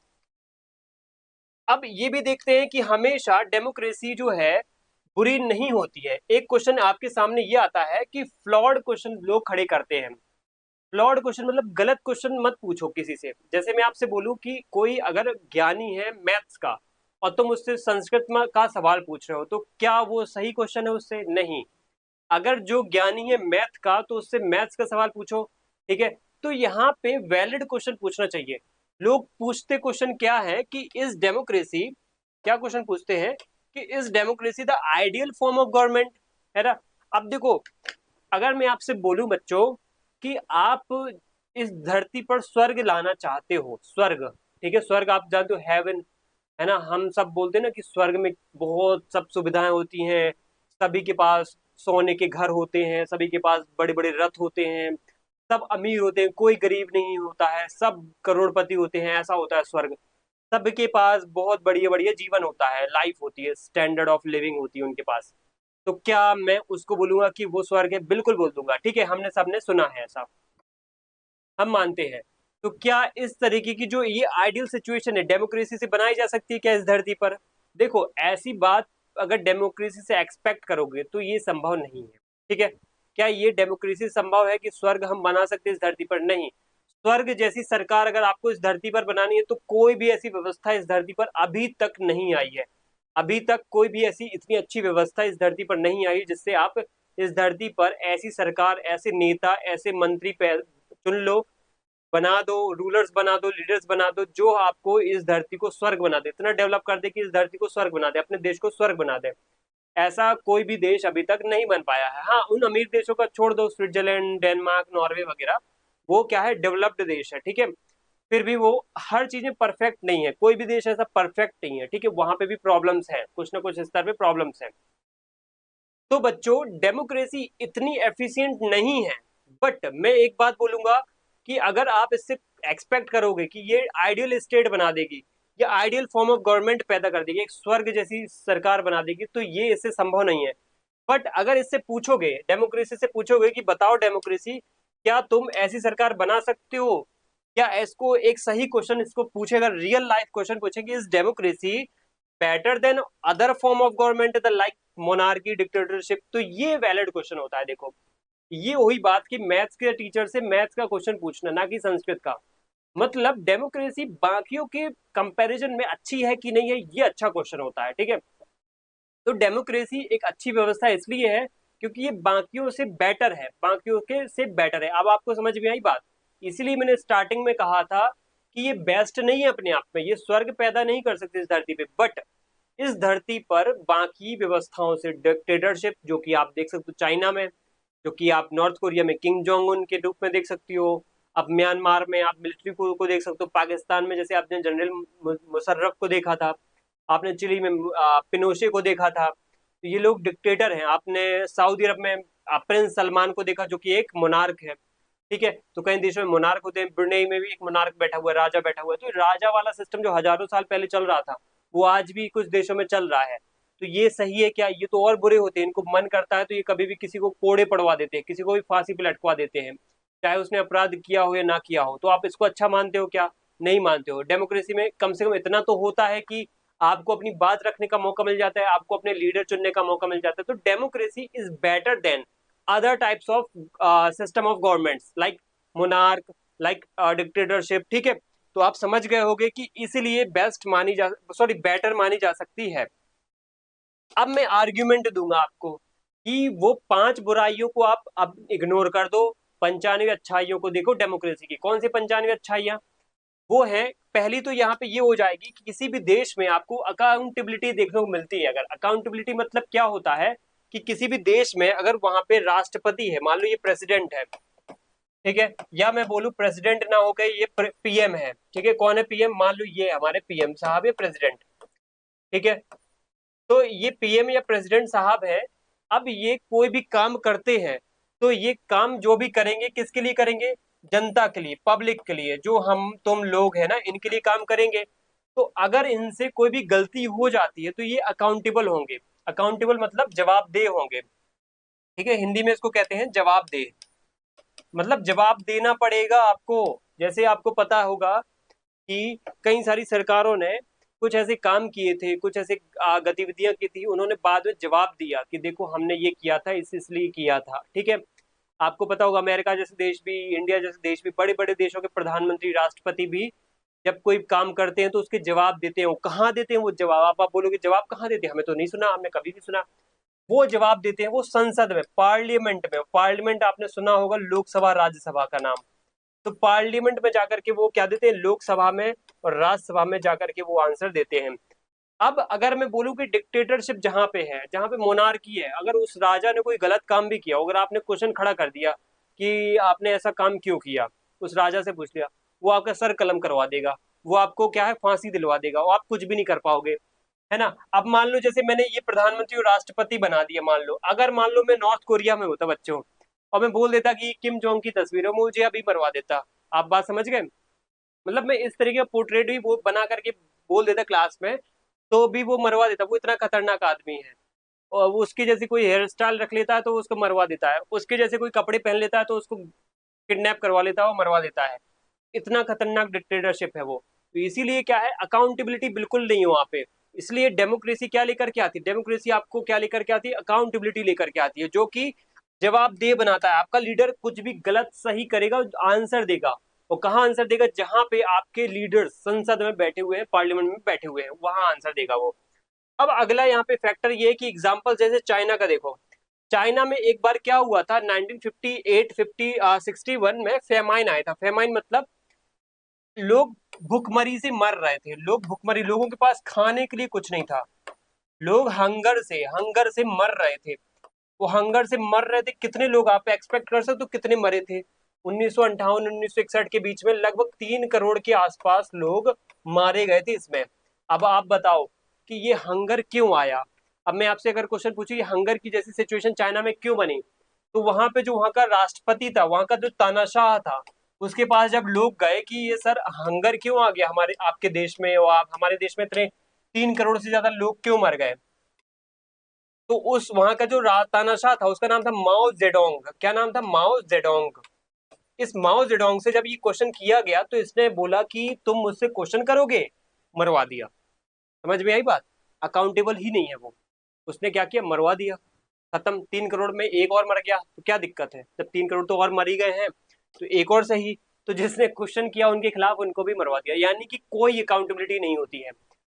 अब ये भी देखते हैं कि हमेशा डेमोक्रेसी जो है बुरी नहीं होती है। एक क्वेश्चन आपके सामने ये आता है कि फ्लॉड क्वेश्चन लोग खड़े करते हैं। फ्लॉड क्वेश्चन मतलब गलत क्वेश्चन मत पूछो किसी से। जैसे मैं आपसे बोलूं कि कोई अगर ज्ञानी है मैथ्स का और तुम उससे संस्कृत में का सवाल पूछ रहे हो, तो क्या वो सही क्वेश्चन है? उससे नहीं। अगर जो ज्ञानी है मैथ का, तो उससे मैथ्स का सवाल पूछो। ठीक है, तो यहाँ पे वैलिड क्वेश्चन पूछना चाहिए। लोग पूछते क्वेश्चन क्या है कि इज डेमोक्रेसी, क्या क्वेश्चन पूछते हैं कि is democracy the ideal form of government? है ना। अब देखो, अगर मैं आपसे बोलूं बच्चों कि आप इस धरती पर स्वर्ग लाना चाहते हो, स्वर्ग, ठीक है, स्वर्ग आप जानते हो, हेवन, है ना। हम सब बोलते हैं ना कि स्वर्ग में बहुत सब सुविधाएं होती हैं, सभी के पास सोने के घर होते हैं, सभी के पास बड़े बड़े रथ होते हैं, सब अमीर होते हैं, कोई गरीब नहीं होता है, सब करोड़पति होते हैं, ऐसा होता है स्वर्ग। सबके पास बहुत बढ़िया बढ़िया जीवन होता है, लाइफ होती है, स्टैंडर्ड ऑफ लिविंग होती है उनके पास। तो क्या मैं उसको बोलूंगा कि वो स्वर्ग है? बिल्कुल बोल दूंगा, ठीक है, हमने सबने सुना है ऐसा, हम मानते हैं। तो क्या इस तरीके की जो ये आइडियल सिचुएशन है डेमोक्रेसी से बनाई जा सकती है क्या इस धरती पर? देखो, ऐसी बात अगर डेमोक्रेसी से एक्सपेक्ट करोगे तो ये संभव नहीं है, ठीक है। क्या ये डेमोक्रेसी संभव है कि स्वर्ग हम बना सकते हैं इस धरती पर? नहीं। स्वर्ग जैसी सरकार अगर आपको इस धरती पर बनानी है तो कोई भी ऐसी व्यवस्था इस धरती पर अभी तक नहीं आई है। अभी तक कोई भी ऐसी इतनी अच्छी व्यवस्था इस धरती पर नहीं आई जिससे आप इस धरती पर ऐसी सरकार, ऐसे नेता, ऐसे मंत्री चुन लो, बना दो, रूलर्स बना दो, लीडर्स बना दो, जो आपको इस धरती को स्वर्ग बना दे, इतना डेवलप कर दे कि इस धरती को स्वर्ग बना दे, अपने देश को स्वर्ग बना दे। ऐसा कोई भी देश अभी तक नहीं बन पाया है। हाँ, उन अमीर देशों का छोड़ दो, स्विट्जरलैंड, डेनमार्क, नॉर्वे वगैरह, वो क्या है, डेवलप्ड देश है, ठीक है। फिर भी वो हर चीजें परफेक्ट नहीं है, कोई भी देश ऐसा परफेक्ट नहीं है, ठीक है, वहां पे भी प्रॉब्लम्स है, कुछ ना कुछ स्तर पे प्रॉब्लम्स है। तो बच्चों, डेमोक्रेसी इतनी एफिशिएंट नहीं है, बट मैं एक बात बोलूंगा कि अगर आप इससे एक्सपेक्ट करोगे कि ये आइडियल स्टेट बना देगी, या आइडियल फॉर्म ऑफ गवर्नमेंट पैदा कर देगी, एक स्वर्ग जैसी सरकार बना देगी, तो ये इससे संभव नहीं है। बट अगर इससे पूछोगे, डेमोक्रेसी से पूछोगे कि बताओ डेमोक्रेसी, क्या तुम ऐसी सरकार बना सकते हो? क्या इसको एक सही क्वेश्चन इसको पूछेगा, रियल लाइफ क्वेश्चन पूछेगी, is democracy better than other form of government the like monarchy, dictatorship? तो ये वैलिड क्वेश्चन होता है। देखो, ये वही बात कि मैथ्स के टीचर से मैथ्स का क्वेश्चन पूछना, ना कि संस्कृत का। मतलब डेमोक्रेसी बाकियों के कंपैरिजन में अच्छी है कि नहीं है, ये अच्छा क्वेश्चन होता है, ठीक है। तो डेमोक्रेसी एक अच्छी व्यवस्था इसलिए है क्योंकि ये बाकियों से बेटर है, बाकियों के से बेटर है। अब आपको समझ में आई बात? इसीलिए मैंने स्टार्टिंग में कहा था कि ये बेस्ट नहीं है अपने आप में, ये स्वर्ग पैदा नहीं कर सकते इस धरती पे, बट इस धरती पर बाकी व्यवस्थाओं से, डिक्टेटरशिप जो कि आप देख सकते हो चाइना में, जो कि आप नॉर्थ कोरिया में किंग जोंग उन के रूप में देख सकती हो, अब म्यांमार में आप मिलिट्री को देख सकते हो, पाकिस्तान में जैसे आपने जनरल मुशर्रफ को देखा था, आपने चिली में पिनोशे को देखा था। तो ये लोग डिक्टेटर हैं। आपने सऊदी अरब में प्रिंस सलमान को देखा, जो कि एक मोनार्क है, ठीक है। तो कई देशों में मोनार्क होते हैं, ब्रुनेई में भी एक मोनार्क बैठा हुआ है, राजा बैठा हुआ है। तो राजा वाला सिस्टम जो हजारों साल पहले चल रहा था, वो आज भी कुछ देशों में चल रहा है। तो ये सही है क्या? ये तो और बुरे होते हैं, इनको मन करता है तो ये कभी भी किसी को कोड़े पड़वा देते हैं, किसी को भी फांसी पे लटकवा देते हैं, चाहे उसने अपराध किया हो या ना किया हो। तो आप इसको अच्छा मानते हो क्या? नहीं मानते हो। डेमोक्रेसी में कम से कम इतना तो होता है कि आपको अपनी बात रखने का मौका मिल जाता है, आपको अपने लीडर चुनने का मौका मिल जाता है। तो democracy is better than other types of system of governments like monarch, like dictatorship, ठीक है। तो आप समझ गए होंगे कि इसीलिए बेस्ट मानी जा, सॉरी, बेटर मानी जा सकती है। अब मैं आर्ग्यूमेंट दूंगा आपको कि वो 5 बुराइयों को आप अब इग्नोर कर दो, 95 अच्छाइयों को देखो डेमोक्रेसी की। कौन सी 95 अच्छाइयां? वो है, पहली तो यहाँ पे ये हो जाएगी कि किसी भी देश में आपको अकाउंटेबिलिटी देखने को मिलती है। अगर अकाउंटेबिलिटी मतलब क्या होता है कि किसी भी देश में अगर वहां पे राष्ट्रपति है, मान लो ये प्रेसिडेंट है, ठीक है, या मैं बोलूं प्रेसिडेंट ना होकर ये पीएम है, ठीक है। कौन है पीएम? मान लो ये हमारे पीएम साहब है, प्रेसिडेंट, ठीक है। तो ये पीएम या प्रेसिडेंट साहब है। अब ये कोई भी काम करते हैं तो ये काम जो भी करेंगे किसके लिए करेंगे? जनता के लिए, पब्लिक के लिए, जो हम तुम लोग है ना, इनके लिए काम करेंगे। तो अगर इनसे कोई भी गलती हो जाती है तो ये अकाउंटेबल होंगे। अकाउंटेबल मतलब जवाबदेह होंगे, ठीक है। हिंदी में इसको कहते हैं जवाबदेह। मतलब जवाब देना पड़ेगा आपको। जैसे आपको पता होगा कि कई सारी सरकारों ने कुछ ऐसे काम किए थे, कुछ ऐसे गतिविधियां की थी, उन्होंने बाद में जवाब दिया कि देखो हमने ये किया था, इसलिए किया था, ठीक है। आपको पता होगा अमेरिका जैसे देश भी, इंडिया जैसे देश भी, बड़े बड़े देशों के प्रधानमंत्री, राष्ट्रपति भी जब कोई काम करते हैं तो उसके जवाब देते हैं। वो कहाँ देते हैं वो जवाब? आप बोलोगे जवाब कहाँ देते हैं, हमें तो नहीं सुना, हमने कभी नहीं सुना। वो जवाब देते हैं वो संसद में, पार्लियामेंट में। पार्लियामेंट आपने सुना होगा, लोकसभा राज्यसभा का नाम। तो पार्लियामेंट में जाकर के वो क्या देते हैं, लोकसभा में और राज्यसभा में जाकर के वो आंसर देते हैं। अब अगर मैं बोलूँ कि डिक्टेटरशिप जहाँ पे है, जहाँ पे मोनार्की है, अगर उस राजा ने कोई गलत काम भी किया, अगर आपने क्वेश्चन खड़ा कर दिया कि आपने ऐसा काम क्यों किया, उस राजा से पूछ लिया, वो आपका सर कलम करवा देगा, वो आपको क्या है फांसी दिलवा देगा, वो आप कुछ भी नहीं कर पाओगे, है ना। अब मान लो जैसे मैंने ये प्रधानमंत्री और राष्ट्रपति बना दिया, मान लो अगर मान लो मैं नॉर्थ कोरिया में होता बच्चों, और मैं बोल देता कि ये किम जोंग की तस्वीर है, मुझे अभी मरवा देता। आप बात समझ गए, मतलब मैं इस तरीके का पोर्ट्रेट भी वो बना करके बोल देता क्लास में, तो भी वो मरवा देता, वो इतना खतरनाक आदमी है। और वो उसकी जैसी कोई हेयर स्टाइल रख लेता है तो उसको मरवा देता है, उसके जैसे कोई कपड़े पहन लेता है तो उसको किडनैप करवा लेता है और मरवा देता है। इतना खतरनाक डिक्टेटरशिप है वो। तो इसीलिए क्या है, अकाउंटेबिलिटी बिल्कुल नहीं है वहां पे। इसलिए डेमोक्रेसी क्या लेकर के आती है, डेमोक्रेसी आपको क्या लेकर के आती है, अकाउंटेबिलिटी लेकर के आती है, जो कि जवाबदेह बनाता है। आपका लीडर कुछ भी गलत सही करेगा, आंसर देगा। वो कहाँ आंसर देगा, जहां पे आपके लीडर्स संसद में बैठे हुए हैं, पार्लियामेंट में बैठे हुए हैं, वहां आंसर देगा वो। अब अगला यहाँ पे फैक्टर ये है कि एग्जांपल जैसे चाइना का देखो। चाइना में एक बार क्या हुआ था, 1958 61 में फेमाइन आया था। फेमाइन मतलब लोग भुखमरी से मर रहे थे, लोग भुखमरी, लोगों के पास खाने के लिए कुछ नहीं था, लोग हंगर से मर रहे थे। वो हंगर से मर रहे थे, कितने लोग आप एक्सपेक्ट कर सकते हो कितने मरे थे। 1958 1961 के बीच में लगभग 3 करोड़ के आसपास लोग मारे गए थे इसमें। अब आप बताओ कि ये हंगर क्यों आया। अब मैं आपसे अगर क्वेश्चन पूछूं, ये हंगर की जैसी सिचुएशन चाइना में क्यों बनी, तो वहां पे जो वहां का राष्ट्रपति था, वहां का जो तानाशाह था, उसके पास जब लोग गए कि ये सर हंगर क्यों आ गया हमारे आपके देश में, और आप हमारे देश में इतने 3 करोड़ से ज्यादा लोग क्यों मर गए, तो उस वहां का जो तानाशाह था उसका नाम था माओ जेडोंग। क्या नाम था, माओ जेडोंग। इस माओ जेडोंग से जब ये क्वेश्चन किया गया तो इसने बोला कि तुम मुझसे क्वेश्चन करोगे, मरवा दिया। समझ में आई बात, अकाउंटेबल ही नहीं है वो। उसने क्या किया, मरवा दिया, खत्म। 3 करोड़ में एक और मर गया तो क्या दिक्कत है, जब 3 करोड़ तो और मर ही गए हैं तो एक और सही। तो जिसने क्वेश्चन किया उनके खिलाफ उनको भी मरवा दिया, यानी कि कोई अकाउंटेबिलिटी नहीं होती है।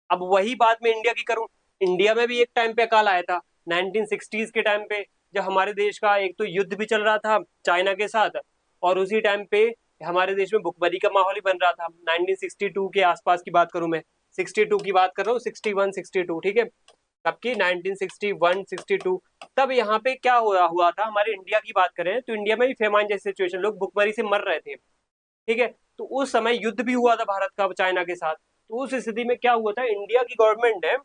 अब वही बात मैं इंडिया की करूं, इंडिया में भी एक टाइम पे अकाल आया था 1960s के टाइम पे, जब हमारे देश का एक तो युद्ध भी चल रहा था चाइना के साथ, और उसी टाइम पे हमारे देश में भुखमरी का माहौल ही बन रहा था। 1962 के आसपास की बात करूं मैं, 62 की बात कर रहा हूँ, 61 62, ठीक है, तब की 1961 62। तब यहाँ पे क्या हुआ था, हमारे इंडिया की बात करें तो इंडिया में भी फेमाइन जैसी सिचुएशन, लोग भुखमरी से मर रहे थे, ठीक है। तो उस समय युद्ध भी हुआ था भारत का चाइना के साथ। तो उस स्थिति में क्या हुआ था, इंडिया की गवर्नमेंट ने,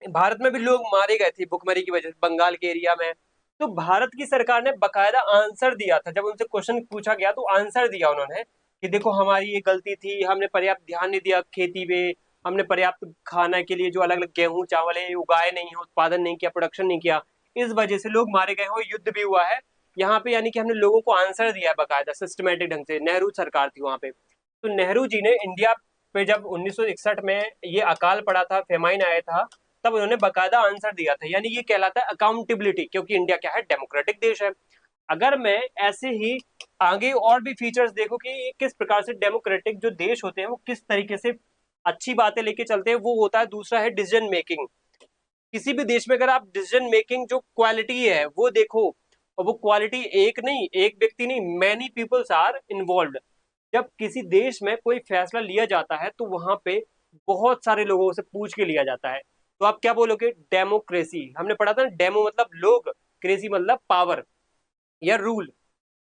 भारत में भी लोग मारे गए थे भुखमरी की वजह से बंगाल के एरिया में, तो भारत की सरकार ने बकायदा आंसर दिया था। जब उनसे क्वेश्चन पूछा गया तो आंसर दिया उन्होंने कि देखो हमारी ये गलती थी, हमने पर्याप्त ध्यान नहीं दिया खेती पे, हमने पर्याप्त खाना के लिए जो अलग अलग गेहूं चावल है उगाए नहीं है, उत्पादन नहीं किया, प्रोडक्शन नहीं किया, इस वजह से लोग मारे गए हो, युद्ध भी हुआ है यहाँ पे। यानी कि हमने लोगों को आंसर दिया है बकायदा सिस्टमेटिक ढंग से। नेहरू सरकार थी वहां पे, तो नेहरू जी ने इंडिया पे जब 1961 में ये अकाल पड़ा था, फेमाइन आया था, तब उन्होंने बकायदा आंसर दिया था। यानी ये कहलाता है अकाउंटेबिलिटी, क्योंकि इंडिया क्या है, डेमोक्रेटिक देश है। अगर मैं ऐसे ही आगे और भी फीचर्स देखो कि किस प्रकार से डेमोक्रेटिक जो देश होते हैं वो किस तरीके से अच्छी बातें लेके चलते हैं, वो होता है, दूसरा है डिसीजन मेकिंग। किसी भी देश में अगर आप डिसीजन मेकिंग जो क्वालिटी है वो देखो, और वो क्वालिटी एक नहीं, एक व्यक्ति नहीं, मैनी पीपल्स आर इन्वॉल्व। जब किसी देश में कोई फैसला लिया जाता है तो वहां पे बहुत सारे लोगों से पूछ के लिया जाता है। तो आप क्या बोलोगे, डेमोक्रेसी। हमने पढ़ा था ना, डेमो मतलब लोग, क्रेसी मतलब पावर या रूल।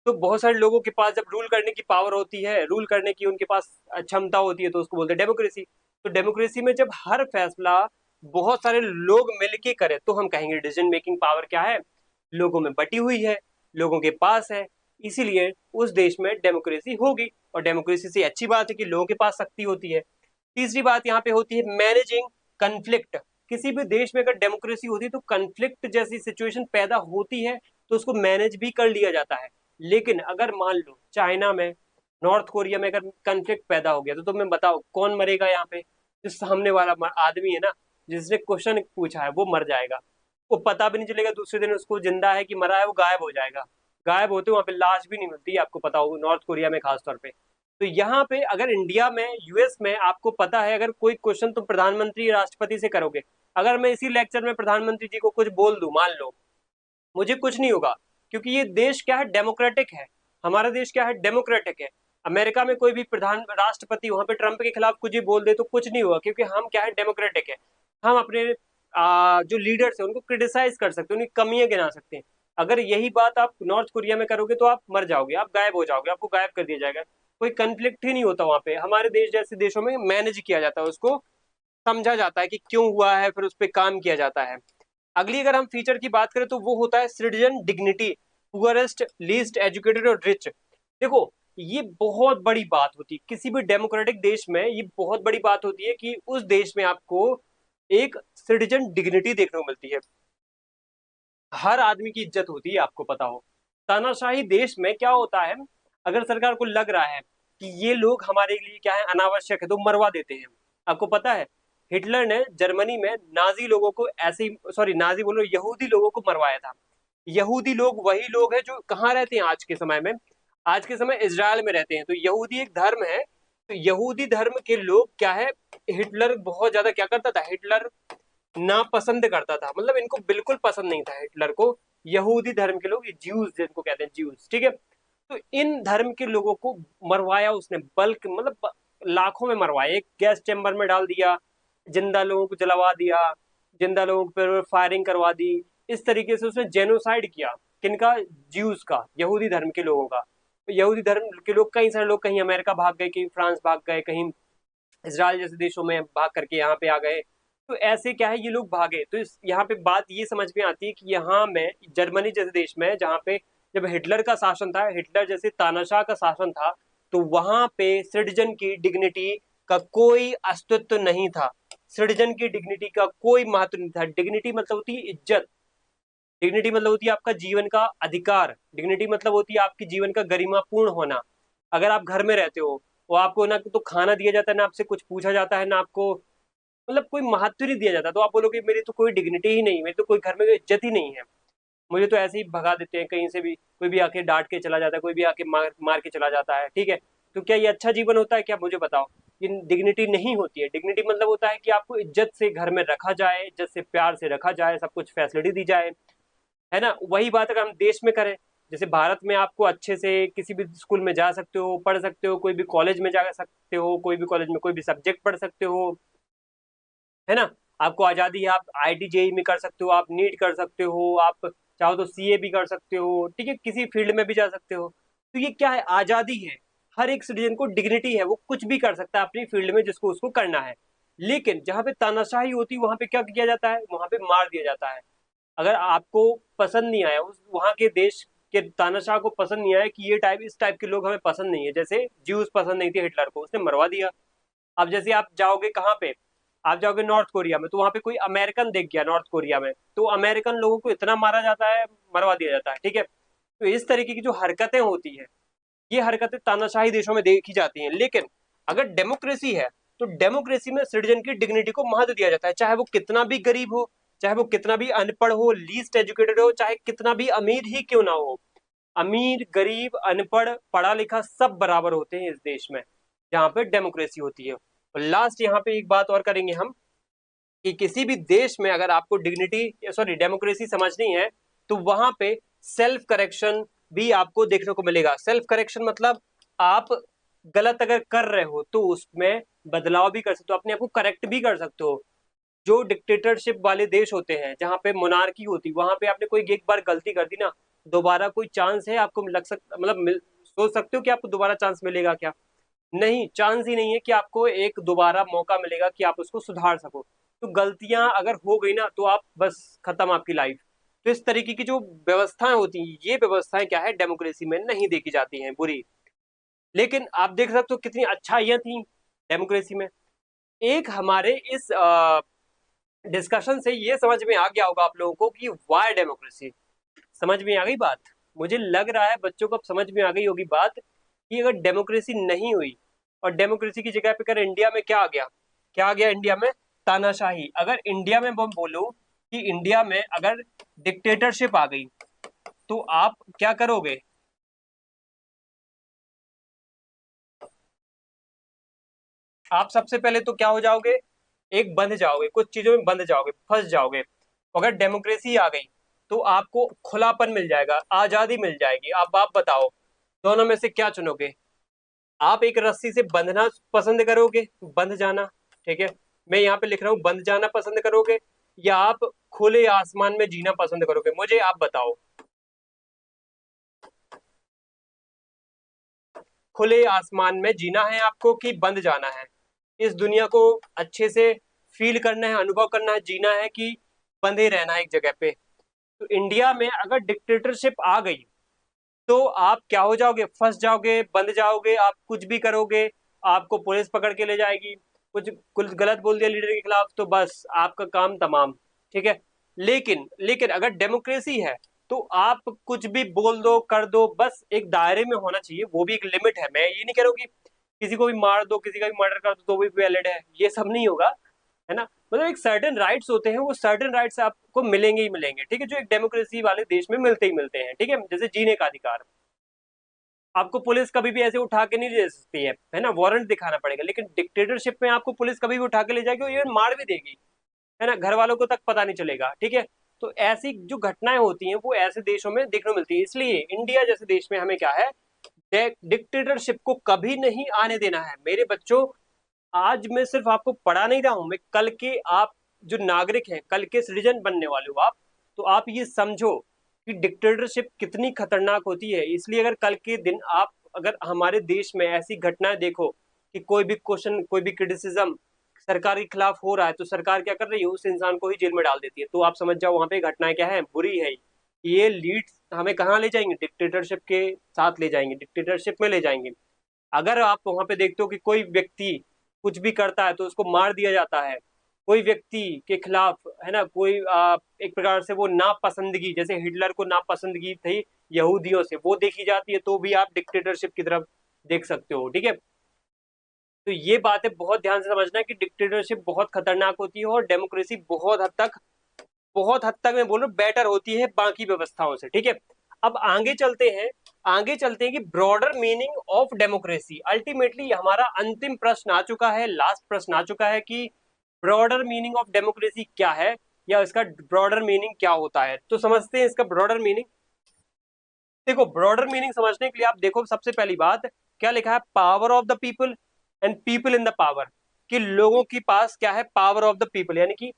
तो बहुत सारे लोगों के पास जब रूल करने की पावर होती है, रूल करने की उनके पास क्षमता होती है, तो उसको बोलते हैं डेमोक्रेसी। तो डेमोक्रेसी में जब हर फैसला बहुत सारे लोग मिलके करें तो हम कहेंगे डिसीजन मेकिंग पावर क्या है, लोगों में बटी हुई है, लोगों के पास है, इसीलिए उस देश में डेमोक्रेसी होगी। और डेमोक्रेसी से अच्छी बात है कि लोगों के पास शक्ति होती है। तीसरी बात यहाँ पे होती है मैनेजिंग कन्फ्लिक्ट। किसी भी देश में अगर डेमोक्रेसी होती है तो कन्फ्लिक्ट जैसी सिचुएशन पैदा होती है तो उसको मैनेज भी कर लिया जाता है। लेकिन अगर मान लो चाइना में, नॉर्थ कोरिया में अगर कन्फ्लिक्ट पैदा हो गया तो तुम्हें बताओ कौन मरेगा यहाँ पे, जो सामने वाला आदमी है ना, जिसने क्वेश्चन पूछा है वो मर जाएगा। वो पता भी नहीं चलेगा दूसरे दिन उसको जिंदा है कि मरा है, वो गायब हो जाएगा। गायब होते वहां पे लाश भी नहीं मिलती, आपको पता होगा नॉर्थ कोरिया में खासतौर पे। तो यहाँ पे अगर इंडिया में, यूएस में आपको पता है, अगर कोई क्वेश्चन तुम प्रधानमंत्री राष्ट्रपति से करोगे, अगर मैं इसी लेक्चर में प्रधानमंत्री जी को कुछ बोल दूं मान लो, मुझे कुछ नहीं होगा, क्योंकि ये देश क्या है, डेमोक्रेटिक है। हमारा देश क्या है, डेमोक्रेटिक है। अमेरिका में कोई भी प्रधान राष्ट्रपति वहां पे ट्रंप के खिलाफ कुछ ही बोल दे तो कुछ नहीं हुआ, क्योंकि हम क्या है, डेमोक्रेटिक है। हम अपने जो लीडर्स हैं उनको क्रिटिसाइज कर सकते हैं, उनकी कमियां गिना सकते हैं। अगर यही बात आप नॉर्थ कोरिया में करोगे तो आप मर जाओगे, आप गायब हो जाओगे, आपको गायब कर दिया जाएगा। कोई कंफ्लिक्ट ही नहीं होता वहां पे। हमारे देश जैसे देशों में मैनेज किया जाता है, उसको समझा जाता है कि क्यों हुआ है, फिर उस पर काम किया जाता है। अगली अगर हम फीचर की बात करें तो वो होता है citizen dignity, poorest, least educated और रिच। देखो, ये बहुत बड़ी बात होती है किसी भी डेमोक्रेटिक देश में, ये बहुत बड़ी बात होती है कि उस देश में आपको एक सिटीजन डिग्निटी देखने को मिलती है, हर आदमी की इज्जत होती है, आपको पता हो। तानाशाही देश में क्या होता है, अगर सरकार को लग रहा है कि ये लोग हमारे लिए क्या है, अनावश्यक है, तो मरवा देते हैं। आपको पता है हिटलर ने जर्मनी में नाजी लोगों को ऐसे ही, सॉरी नाजी बोलो, यहूदी लोगों को मरवाया था। यहूदी लोग वही लोग हैं जो कहाँ रहते हैं आज के समय में, आज के समय इजराइल में रहते हैं। तो यहूदी एक धर्म है, तो यहूदी धर्म के लोग क्या है, हिटलर बहुत ज्यादा क्या करता था, हिटलर नापसंद करता था, मतलब इनको बिल्कुल पसंद नहीं था हिटलर को। यहूदी धर्म के लोग, ज्यूज जिनको कहते हैं, ज्यूज, ठीक है। तो इन धर्म के लोगों को मरवाया उसने, बल्क मतलब लाखों में मरवाया, एक गैस चैम्बर में डाल दिया, जिंदा लोगों को जलवा दिया, जिंदा लोगों पर फायरिंग करवा दी। इस तरीके से उसने जेनोसाइड किया, किनका, ज्यूज का, यहूदी धर्म के लोगों का। तो यहूदी धर्म के लोग, कई सारे लोग कहीं अमेरिका भाग गए, कहीं फ्रांस भाग गए, कहीं इसराइल जैसे देशों में भाग करके यहाँ पे आ गए। तो ऐसे क्या है, ये लोग भागे। तो इस यहाँ पे बात ये समझ में आती है कि यहाँ में जर्मनी जैसे देश में, जहाँ पे जब हिटलर का शासन था, हिटलर जैसे तानाशाह का शासन था, तो वहां पे सिटीजन की डिग्निटी का कोई अस्तित्व नहीं था। सिटीजन की डिग्निटी का कोई महत्व नहीं था। डिग्निटी मतलब होती है इज्जत, डिग्निटी मतलब होती है आपका जीवन का अधिकार, डिग्निटी मतलब होती है आपके जीवन का गरिमापूर्ण होना। अगर आप घर में रहते हो, वो आपको ना तो खाना दिया जाता है, ना आपसे कुछ पूछा जाता है, ना आपको मतलब कोई महत्व नहीं दिया जाता, तो आप बोलोगे मेरी तो कोई डिग्निटी ही नहीं, मेरी तो कोई घर में कोई इज्जत ही नहीं है, मुझे तो ऐसे ही भगा देते हैं कहीं से भी, कोई भी आके डांट के चला जाता है, कोई भी आके मार मार के चला जाता है, ठीक है। तो क्या ये अच्छा जीवन होता है क्या, मुझे बताओ। ये डिग्निटी नहीं होती है। डिग्निटी मतलब होता है कि आपको इज्जत से घर में रखा जाए, इज्जत से प्यार से रखा जाए, सब कुछ फैसिलिटी दी जाए, है ना। वही बात अगर हम देश में करें, जैसे भारत में आपको अच्छे से किसी भी स्कूल में जा सकते हो, पढ़ सकते हो, कोई भी कॉलेज में जा सकते हो, कोई भी कॉलेज में कोई भी सब्जेक्ट पढ़ सकते हो, है ना। आपको आज़ादी है, आप आईटी जेई में कर सकते हो, आप नीट कर सकते हो, आप चाहो तो सीए भी कर सकते हो, ठीक है, किसी फील्ड में भी जा सकते हो। तो ये क्या है, आज़ादी है, हर एक सिटीजन को डिग्निटी है, वो कुछ भी कर सकता है अपनी फील्ड में जिसको उसको करना है। लेकिन जहाँ पे तानाशाही होती है वहां पे क्या किया जाता है, वहां पे मार दिया जाता है। अगर आपको पसंद नहीं आया, उस वहां के देश के तानाशाह को पसंद नहीं आया कि ये टाइप, इस टाइप के लोग हमें पसंद नहीं है, जैसे ज्यूज पसंद नहीं थे हिटलर को, उसने मरवा दिया। अब जैसे आप जाओगे कहाँ पे, आप जाओगे नॉर्थ कोरिया में, तो वहां पे कोई अमेरिकन देख गया नॉर्थ कोरिया में, तो अमेरिकन लोगों को इतना मारा जाता है, मरवा दिया जाता है, ठीक है। तो इस तरीके की जो हरकतें होती है, ये हरकतें तानाशाही देशों में देखी जाती हैं। लेकिन अगर डेमोक्रेसी है, तो डेमोक्रेसी में सिटीजन की डिग्निटी को महत्व दिया जाता है, चाहे वो कितना भी गरीब हो, चाहे वो कितना भी अनपढ़ हो, लीस्ट एजुकेटेड हो, चाहे कितना भी अमीर ही क्यों ना हो। अमीर, गरीब, अनपढ़, पढ़ा लिखा, सब बराबर होते हैं इस देश में, जहाँ पे डेमोक्रेसी होती है। और लास्ट यहाँ पे एक बात और करेंगे हम, कि किसी भी देश में अगर आपको डिग्निटी, सॉरी, डेमोक्रेसी समझनी है, तो वहां पे सेल्फ करेक्शन भी आपको देखने को मिलेगा। सेल्फ करेक्शन मतलब आप गलत अगर कर रहे हो तो उसमें बदलाव भी कर सकते हो, अपने आप को करेक्ट भी कर सकते हो। जो डिक्टेटरशिप वाले देश होते हैं, जहाँ पे मोनार्की होती, वहां पे आपने कोई एक बार गलती कर दी ना, दोबारा कोई चांस है आपको, लग सकता मतलब सोच सकते हो कि आपको दोबारा चांस मिलेगा क्या, नहीं, चांस ही नहीं है कि आपको एक दोबारा मौका मिलेगा कि आप उसको सुधार सको। तो गलतियां अगर हो गई ना, तो आप बस खत्म आपकी लाइफ। तो इस तरीके की जो व्यवस्थाएं होती हैं, ये व्यवस्थाएं क्या है, डेमोक्रेसी में नहीं देखी जाती हैं, बुरी। लेकिन आप देख सकते हो कितनी अच्छाइयां थी डेमोक्रेसी में। एक हमारे इस डिस्कशन से ये समझ में आ गया होगा आप लोगों को कि वाई डेमोक्रेसी, समझ में आ गई बात। मुझे लग रहा है बच्चों को अब समझ में आ गई होगी बात, कि अगर डेमोक्रेसी नहीं हुई और डेमोक्रेसी की जगह पे अगर इंडिया में क्या आ गया, क्या आ गया इंडिया में, तानाशाही। अगर इंडिया में मैं बोलूं कि इंडिया में अगर डिक्टेटरशिप आ गई, तो आप क्या करोगे, आप सबसे पहले तो क्या हो जाओगे, एक बंध जाओगे, कुछ चीजों में बंध जाओगे, फंस जाओगे। अगर डेमोक्रेसी आ गई तो आपको खुलापन मिल जाएगा, आजादी मिल जाएगी। अब आप बताओ, दोनों में से क्या चुनोगे। आप एक रस्सी से बंधना पसंद करोगे, बंध जाना, ठीक है, मैं यहाँ पे लिख रहा हूँ बंद जाना पसंद करोगे या आप खुले आसमान में जीना पसंद करोगे, मुझे आप बताओ। खुले आसमान में जीना है आपको कि बंद जाना है? इस दुनिया को अच्छे से फील करना है, अनुभव करना है, जीना है कि बंधे रहना है एक जगह पे? तो इंडिया में अगर डिक्टेटरशिप आ गई तो आप क्या हो जाओगे? फंस जाओगे, बंद जाओगे, आप कुछ भी करोगे आपको पुलिस पकड़ के ले जाएगी। कुछ कुछ गलत बोल दिया लीडर के खिलाफ तो बस आपका काम तमाम। ठीक है। लेकिन लेकिन अगर डेमोक्रेसी है तो आप कुछ भी बोल दो कर दो, बस एक दायरे में होना चाहिए, वो भी एक लिमिट है। मैं ये नहीं कह रहा हूँ कि किसी को भी मार दो, किसी का भी मर्डर कर दो तो भी वैलिड है, ये सब नहीं होगा, है ना। मतलब एक सर्टेन राइट्स होते हैं, वो सर्टेन राइट्स आपको मिलेंगे ही मिलेंगे, ठीक है, जो एक डेमोक्रेसी वाले देश में मिलते ही मिलते हैं। ठीक है, जैसे जीने का अधिकार, आपको पुलिस कभी भी ऐसे उठा के नहीं ले सकती है ना, वारंट दिखाना पड़ेगा। लेकिन डिक्टेटरशिप में आपको पुलिस कभी भी उठा के ले जाएगी और इवन मार भी देगी, है ना, घर वालों को तक पता नहीं चलेगा। ठीक है। तो ऐसी जो घटनाएं होती हैं वो ऐसे देशों में देखने को मिलती है। इसलिए इंडिया जैसे देश में हमें क्या है, डिक्टेटरशिप को कभी नहीं आने देना है मेरे बच्चों। आज मैं सिर्फ आपको पढ़ा नहीं रहा हूं, मैं कल के आप जो नागरिक हैं, कल के सिटीजन बनने वाले हो आप, तो आप ये समझो कि डिक्टेटरशिप कितनी खतरनाक होती है। इसलिए अगर कल के दिन आप अगर हमारे देश में ऐसी घटनाएं देखो कि कोई भी क्वेश्चन, कोई भी क्रिटिसिज्म सरकार के खिलाफ हो रहा है, तो सरकार क्या कर रही है, उस इंसान को ही जेल में डाल देती है। तो आप समझ जाओ वहां पे घटनाएं क्या है, बुरी है। ये लीड हमें कहाँ ले जाएंगे, डिक्टेटरशिप के साथ ले जाएंगे, डिक्टेटरशिप में ले जाएंगे। अगर आप वहां पे देखते हो कि कोई व्यक्ति कुछ भी करता है तो उसको मार दिया जाता है, कोई व्यक्ति के खिलाफ, है ना, कोई एक प्रकार से वो नापसंदगी, जैसे हिटलर को नापसंदगी थी यहूदियों से, वो देखी जाती है, तो भी आप डिक्टेटरशिप की तरफ देख सकते हो। ठीक है। तो ये बातें बहुत ध्यान से समझना है कि डिक्टेटरशिप बहुत खतरनाक होती है और डेमोक्रेसी बहुत हद तक मैं बोल रहा हूँ बेटर होती है बाकी व्यवस्थाओं से। ठीक है। अब आगे चलते हैं, आगे चलते हैं कि broader meaning of democracy. Ultimately हमारा अंतिम प्रश्न आ चुका है, लास्ट प्रश्न आ चुका है कि ब्रॉडर मीनिंग ऑफ डेमोक्रेसी क्या है, या इसका ब्रॉडर मीनिंग क्या होता है। तो समझते हैं इसका ब्रॉडर मीनिंग। देखो, ब्रॉडर मीनिंग समझने के लिए आप देखो, सबसे पहली बात क्या लिखा है, power of the people and people in the power. कि लोगों के पास क्या है, पावर ऑफ द पीपल, यानी कि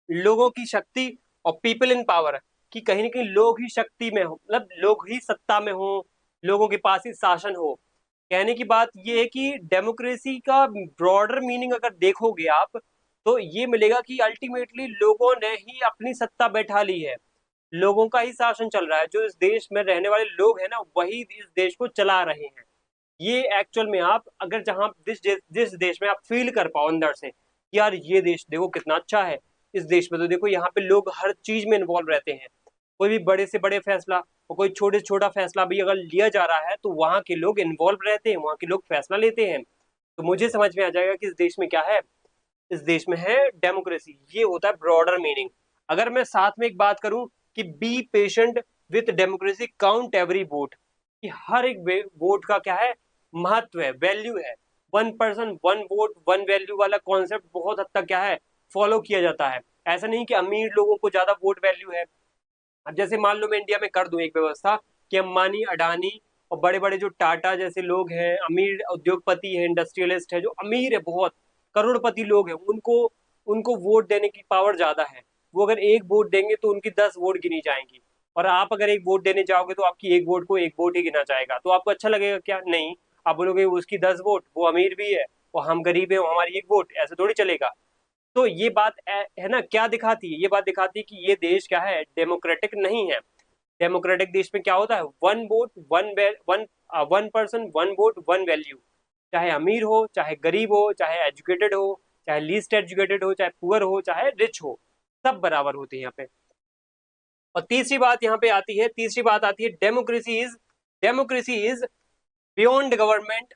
लोगों की शक्ति, और पीपल इन पावर, कि कहीं ना कहीं लोग ही शक्ति में हो, मतलब लोग ही सत्ता में हो, लोगों के पास ही शासन हो। कहने की बात यह है कि डेमोक्रेसी का ब्रॉडर मीनिंग अगर देखोगे आप, तो ये मिलेगा कि अल्टीमेटली लोगों ने ही अपनी सत्ता बैठा ली है, लोगों का ही शासन चल रहा है, जो इस देश में रहने वाले लोग हैं ना वही इस देश को चला रहे हैं। ये एक्चुअल में आप अगर जहां जिस देश में आप फील कर पाओ अंदर से कि यार ये देश देखो कितना अच्छा है, इस देश में तो देखो यहाँ पे लोग हर चीज में इन्वॉल्व रहते हैं, कोई भी बड़े से बड़े फैसला और कोई छोटे से छोटा फैसला भी अगर लिया जा रहा है तो वहाँ के लोग इन्वॉल्व रहते हैं, वहाँ के लोग फैसला लेते हैं। तो मुझे समझ में आ जाएगा कि इस देश में क्या है, इस देश में है डेमोक्रेसी। ये होता है ब्रॉडर मीनिंग। अगर मैं साथ में एक बात करूं कि be patient with democracy, count every vote, कि हर एक वोट का क्या है, महत्व है, वैल्यू है। One person one vote one value वाला कॉन्सेप्ट बहुत हद तक क्या है, फॉलो किया जाता है। ऐसा नहीं कि अमीर लोगों को ज्यादा वोट वैल्यू है। अब जैसे मान लो मैं इंडिया में कर दूं एक व्यवस्था कि अंबानी, अडानी और बड़े बड़े जो टाटा जैसे लोग हैं, अमीर उद्योगपति है, इंडस्ट्रियलिस्ट है, जो अमीर है, बहुत करोड़पति लोग हैं, उनको उनको वोट देने की पावर ज्यादा है। वो अगर एक वोट देंगे तो उनकी 10 वोट गिनी जाएंगी, और आप अगर एक वोट देने जाओगे तो आपकी एक वोट को एक वोट ही गिना जाएगा। तो आपको अच्छा लगेगा क्या? नहीं। आप बोलोगे उसकी 10 वोट, वो अमीर भी है और हम गरीब है, हमारी एक वोट, ऐसे थोड़ी चलेगा। तो ये बात है ना, क्या दिखाती है, ये बात दिखाती है कि ये देश क्या है, डेमोक्रेटिक नहीं है। डेमोक्रेटिक देश में क्या होता है, one vote one one one person one vote one value. चाहे अमीर हो, चाहे गरीब हो, चाहे एजुकेटेड हो, चाहे लीस्ट एजुकेटेड हो, चाहे पुअर हो, चाहे रिच हो, सब बराबर होते हैं यहाँ पे। और तीसरी बात यहाँ पे आती है, तीसरी बात आती है, democracy is beyond government,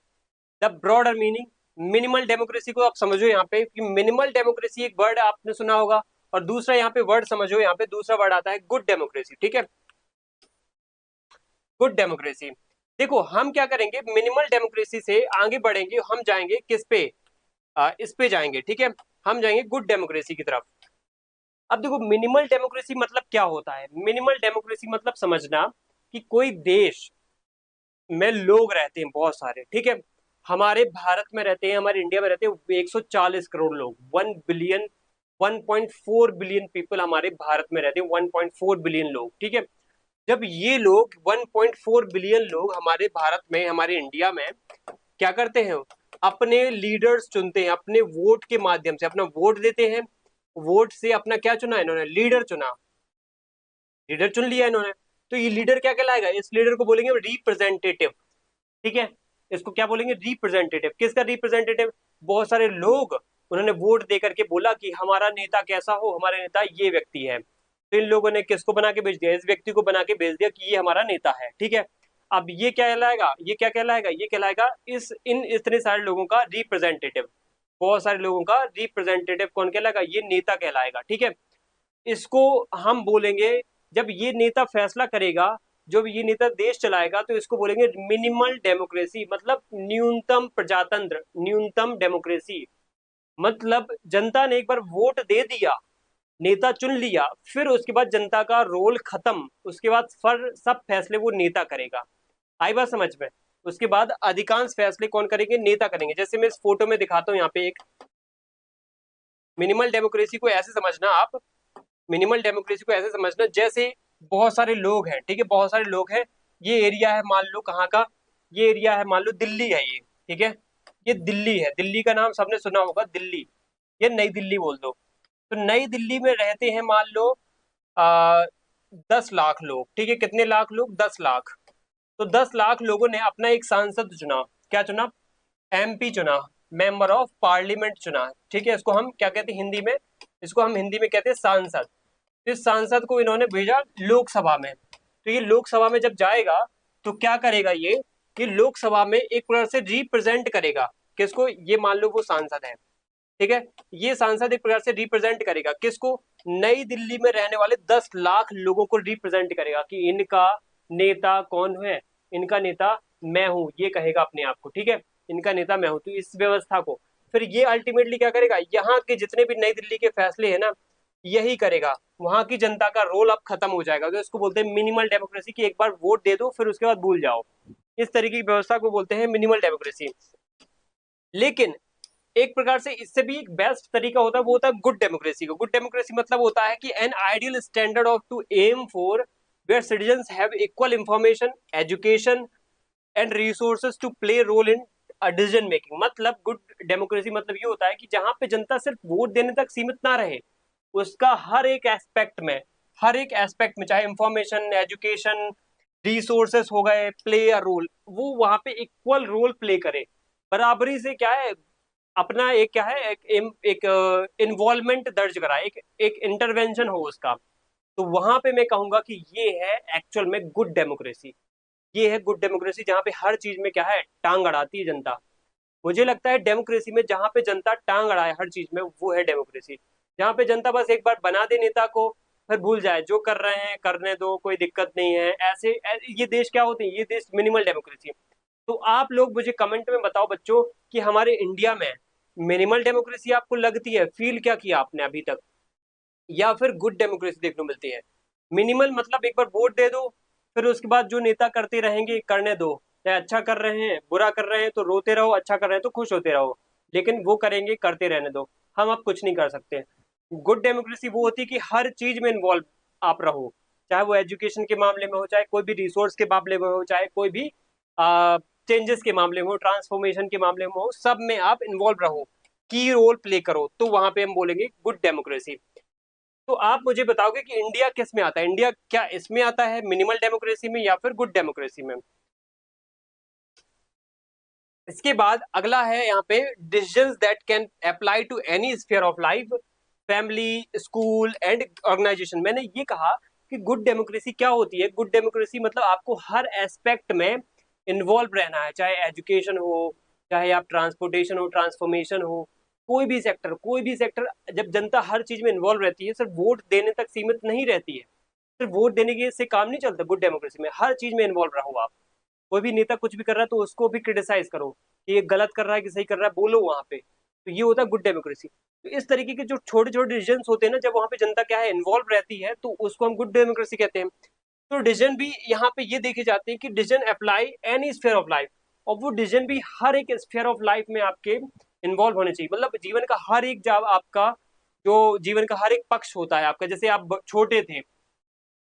the broader meaning. Minimal democracy को आप समझो यहाँ पे कि मिनिमल डेमोक्रेसी एक वर्ड आपने सुना होगा, और दूसरा यहाँ पे वर्ड समझो, यहाँ पे दूसरा वर्ड आता है गुड डेमोक्रेसी। ठीक है, गुड डेमोक्रेसी। देखो हम क्या करेंगे, मिनिमल डेमोक्रेसी से आगे बढ़ेंगे, हम जाएंगे किस पे, इस पे जाएंगे। ठीक है, हम जाएंगे गुड डेमोक्रेसी की तरफ। अब देखो मिनिमल डेमोक्रेसी मतलब क्या होता है, मिनिमल डेमोक्रेसी मतलब समझना कि कोई देश में लोग रहते हैं बहुत सारे, ठीक है, हमारे भारत में रहते हैं, हमारे इंडिया में रहते हैं 140 करोड़ लोग, 1 बिलियन 1.4 बिलियन पीपल हमारे भारत में रहते हैं, 1.4 बिलियन लोग, ठीक है। जब ये लोग 1.4 बिलियन लोग हमारे भारत में, हमारे इंडिया में क्या करते हैं, अपने लीडर्स चुनते हैं, अपने वोट के माध्यम से अपना वोट देते हैं, वोट से अपना क्या चुना इन्होंने, लीडर चुना, लीडर चुन लिया इन्होंने। तो ये लीडर क्या कहलाएगा, इस लीडर को बोलेंगे रिप्रेजेंटेटिव, ठीक है। इसको क्या बोलेंगे, रिप्रेजेंटेटिव। किसका रिप्रेजेंटेटिव, बहुत सारे लोग उन्होंने वोट दे करके बोला कि हमारा नेता कैसा हो, हमारा नेता ये व्यक्ति है, तो इन लोगों ने किसको बना के भेज दिया, इस व्यक्ति को बना के भेज दिया कि ये हमारा नेता है, ठीक है। अब ये क्या कहलाएगा, ये क्या कहलाएगा, ये कहलाएगा इतने सारे लोगों का रिप्रेजेंटेटिव, बहुत सारे लोगों का रिप्रेजेंटेटिव कौन कहलाएगा, ये नेता कहलाएगा, ठीक है। इसको हम बोलेंगे, जब ये नेता फैसला करेगा, जब ये नेता देश चलाएगा, तो इसको बोलेंगे मिनिमल डेमोक्रेसी, मतलब न्यूनतम प्रजातंत्र, न्यूनतम डेमोक्रेसी। मतलब जनता ने एक बार वोट दे दिया, नेता चुन लिया, फिर उसके बाद जनता का रोल खत्म, उसके बाद फिर सब फैसले वो नेता करेगा। आई बात समझ में। उसके बाद अधिकांश फैसले कौन करेंगे, नेता करेंगे। जैसे मैं इस फोटो में दिखाता हूँ, यहाँ पे एक मिनिमल डेमोक्रेसी को ऐसे समझना आप, मिनिमल डेमोक्रेसी को ऐसे समझना जैसे बहुत सारे लोग हैं, ठीक है, बहुत सारे लोग हैं, ये एरिया है मान लो कहाँ का, ये एरिया है मान लो दिल्ली है ये, ठीक है, ये दिल्ली है, दिल्ली का नाम सबने सुना होगा, दिल्ली, ये नई दिल्ली बोल दो। तो नई दिल्ली में रहते हैं मान लो 10 लाख लोग, ठीक है, कितने लाख लोग, 10 लाख। तो 10 लाख लोगों ने अपना एक सांसद चुना, क्या चुना, एमपी चुना, मेंबर ऑफ पार्लियामेंट चुना, ठीक है। इसको हम क्या कहते हैं हिंदी में, इसको हम हिंदी में कहते हैं सांसद। इस सांसद को इन्होंने भेजा लोकसभा में, तो ये लोकसभा में जब जाएगा तो क्या करेगा ये, कि लोकसभा में एक प्रकार से रिप्रेजेंट करेगा किसको, ये मान लो वो सांसद है, ठीक है, ये सांसद एक प्रकार से रिप्रेजेंट करेगा किसको, नई दिल्ली में रहने वाले 10 लाख लोगों को रिप्रेजेंट करेगा कि इनका नेता कौन है, इनका नेता मैं हूं, ये कहेगा अपने आप को, ठीक है, इनका नेता मैं हूं। तो इस व्यवस्था को फिर ये अल्टीमेटली क्या करेगा, यहाँ के जितने भी नई दिल्ली के फैसले हैं ना, यही करेगा, वहां की जनता का रोल अब खत्म हो जाएगा। तो इसको बोलते हैं मिनिमल डेमोक्रेसी, की एक बार वोट दे दो फिर उसके बाद भूल जाओ, इस तरीके की व्यवस्था को बोलते हैं मिनिमल डेमोक्रेसी। लेकिन एक प्रकार से इससे भी एक बेस्ट तरीका होता है, वो होता है गुड डेमोक्रेसी को। गुड डेमोक्रेसी मतलब होता है कि an ideal standard of to aim for where citizens have equal information, education and resources to play role in decision making. मतलब गुड डेमोक्रेसी मतलब ये होता है कि जहां पे जनता सिर्फ वोट देने तक सीमित ना रहे, उसका हर एक एस्पेक्ट में, हर एक एस्पेक्ट में, चाहे इंफॉर्मेशन, एजुकेशन, रिसोर्सेस हो गए, प्ले अ रोल, वो वहां पे इक्वल रोल प्ले करे, बराबरी से क्या है, अपना एक क्या है, एक इन्वॉल्वमेंट दर्ज करा, एक इंटरवेंशन हो उसका। तो वहां पे मैं कहूंगा कि ये है एक्चुअल में गुड डेमोक्रेसी, ये है गुड डेमोक्रेसी, जहां पे हर चीज में क्या है, टांग अड़ाती है जनता। मुझे लगता है डेमोक्रेसी में जहां पे जनता टांग अड़ाए हर चीज में, वो है डेमोक्रेसी। जहां पे जनता बस एक बार बना दे नेता को, फिर भूल जाए जो कर रहे हैं करने दो, कोई दिक्कत नहीं है, ये देश क्या होते हैं, ये देश मिनिमल डेमोक्रेसी। तो आप लोग मुझे कमेंट में बताओ बच्चों कि हमारे इंडिया में मिनिमल डेमोक्रेसी आपको लगती है, फील क्या किया आपने अभी तक, या फिर गुड डेमोक्रेसी देखने को मिलती है। मिनिमल मतलब एक बार वोट दे दो, फिर उसके बाद जो नेता करते रहेंगे करने दो, चाहे अच्छा कर रहे हैं बुरा कर रहे हैं तो रोते रहो, अच्छा कर रहे हैं तो खुश होते रहो, लेकिन वो करेंगे करते रहने दो, हम अब कुछ नहीं कर सकते। गुड डेमोक्रेसी वो होती है कि हर चीज में इन्वॉल्व आप रहो, चाहे वो एजुकेशन के मामले में हो, चाहे कोई भी रिसोर्स के मामले में हो, चाहे कोई भी चेंजेस के मामले में हो, ट्रांसफॉर्मेशन के मामले में हो, सब में आप इन्वॉल्व रहो, की रोल प्ले करो, तो वहां पे हम बोलेंगे गुड डेमोक्रेसी। तो आप मुझे बताओगे कि इंडिया किस में आता है, इंडिया क्या इसमें आता है, मिनिमल डेमोक्रेसी में या फिर गुड डेमोक्रेसी में। इसके बाद अगला है यहाँ पे decisions that can apply to any sphere of life, family, school and organisation. मैंने ये कहा कि गुड डेमोक्रेसी क्या होती है, गुड डेमोक्रेसी मतलब आपको हर एस्पेक्ट में इन्वॉल्व रहना है, चाहे एजुकेशन हो, चाहे आप ट्रांसपोर्टेशन हो, ट्रांसफॉर्मेशन हो, कोई भी सेक्टर, कोई भी सेक्टर, जब जनता हर चीज में इन्वॉल्व रहती है, सिर्फ वोट देने तक सीमित नहीं रहती है, सिर्फ वोट देने के से काम नहीं चलता। गुड डेमोक्रेसी में हर चीज में इन्वॉल्व रहो आप, कोई भी नेता कुछ भी कर रहा है तो उसको भी क्रिटिसाइज करो कि ये गलत कर रहा है कि सही कर रहा है, बोलो वहां पे, तो ये होता है गुड डेमोक्रेसी। तो इस तरीके के जो छोटे छोटे डिसीजन होते हैं ना, जब वहां पे जनता क्या है इन्वॉल्व रहती है, तो उसको हम गुड डेमोक्रेसी कहते हैं। तो डिसीजन भी यहाँ पे ये देखे जाते हैं कि decision apply any sphere of life, और वो डिसीजन भी हर एक स्फीयर ऑफ लाइफ में आपके इन्वॉल्व होने चाहिए। मतलब जीवन का हर एक जब आपका जो जीवन का हर एक पक्ष होता है आपका, जैसे आप छोटे थे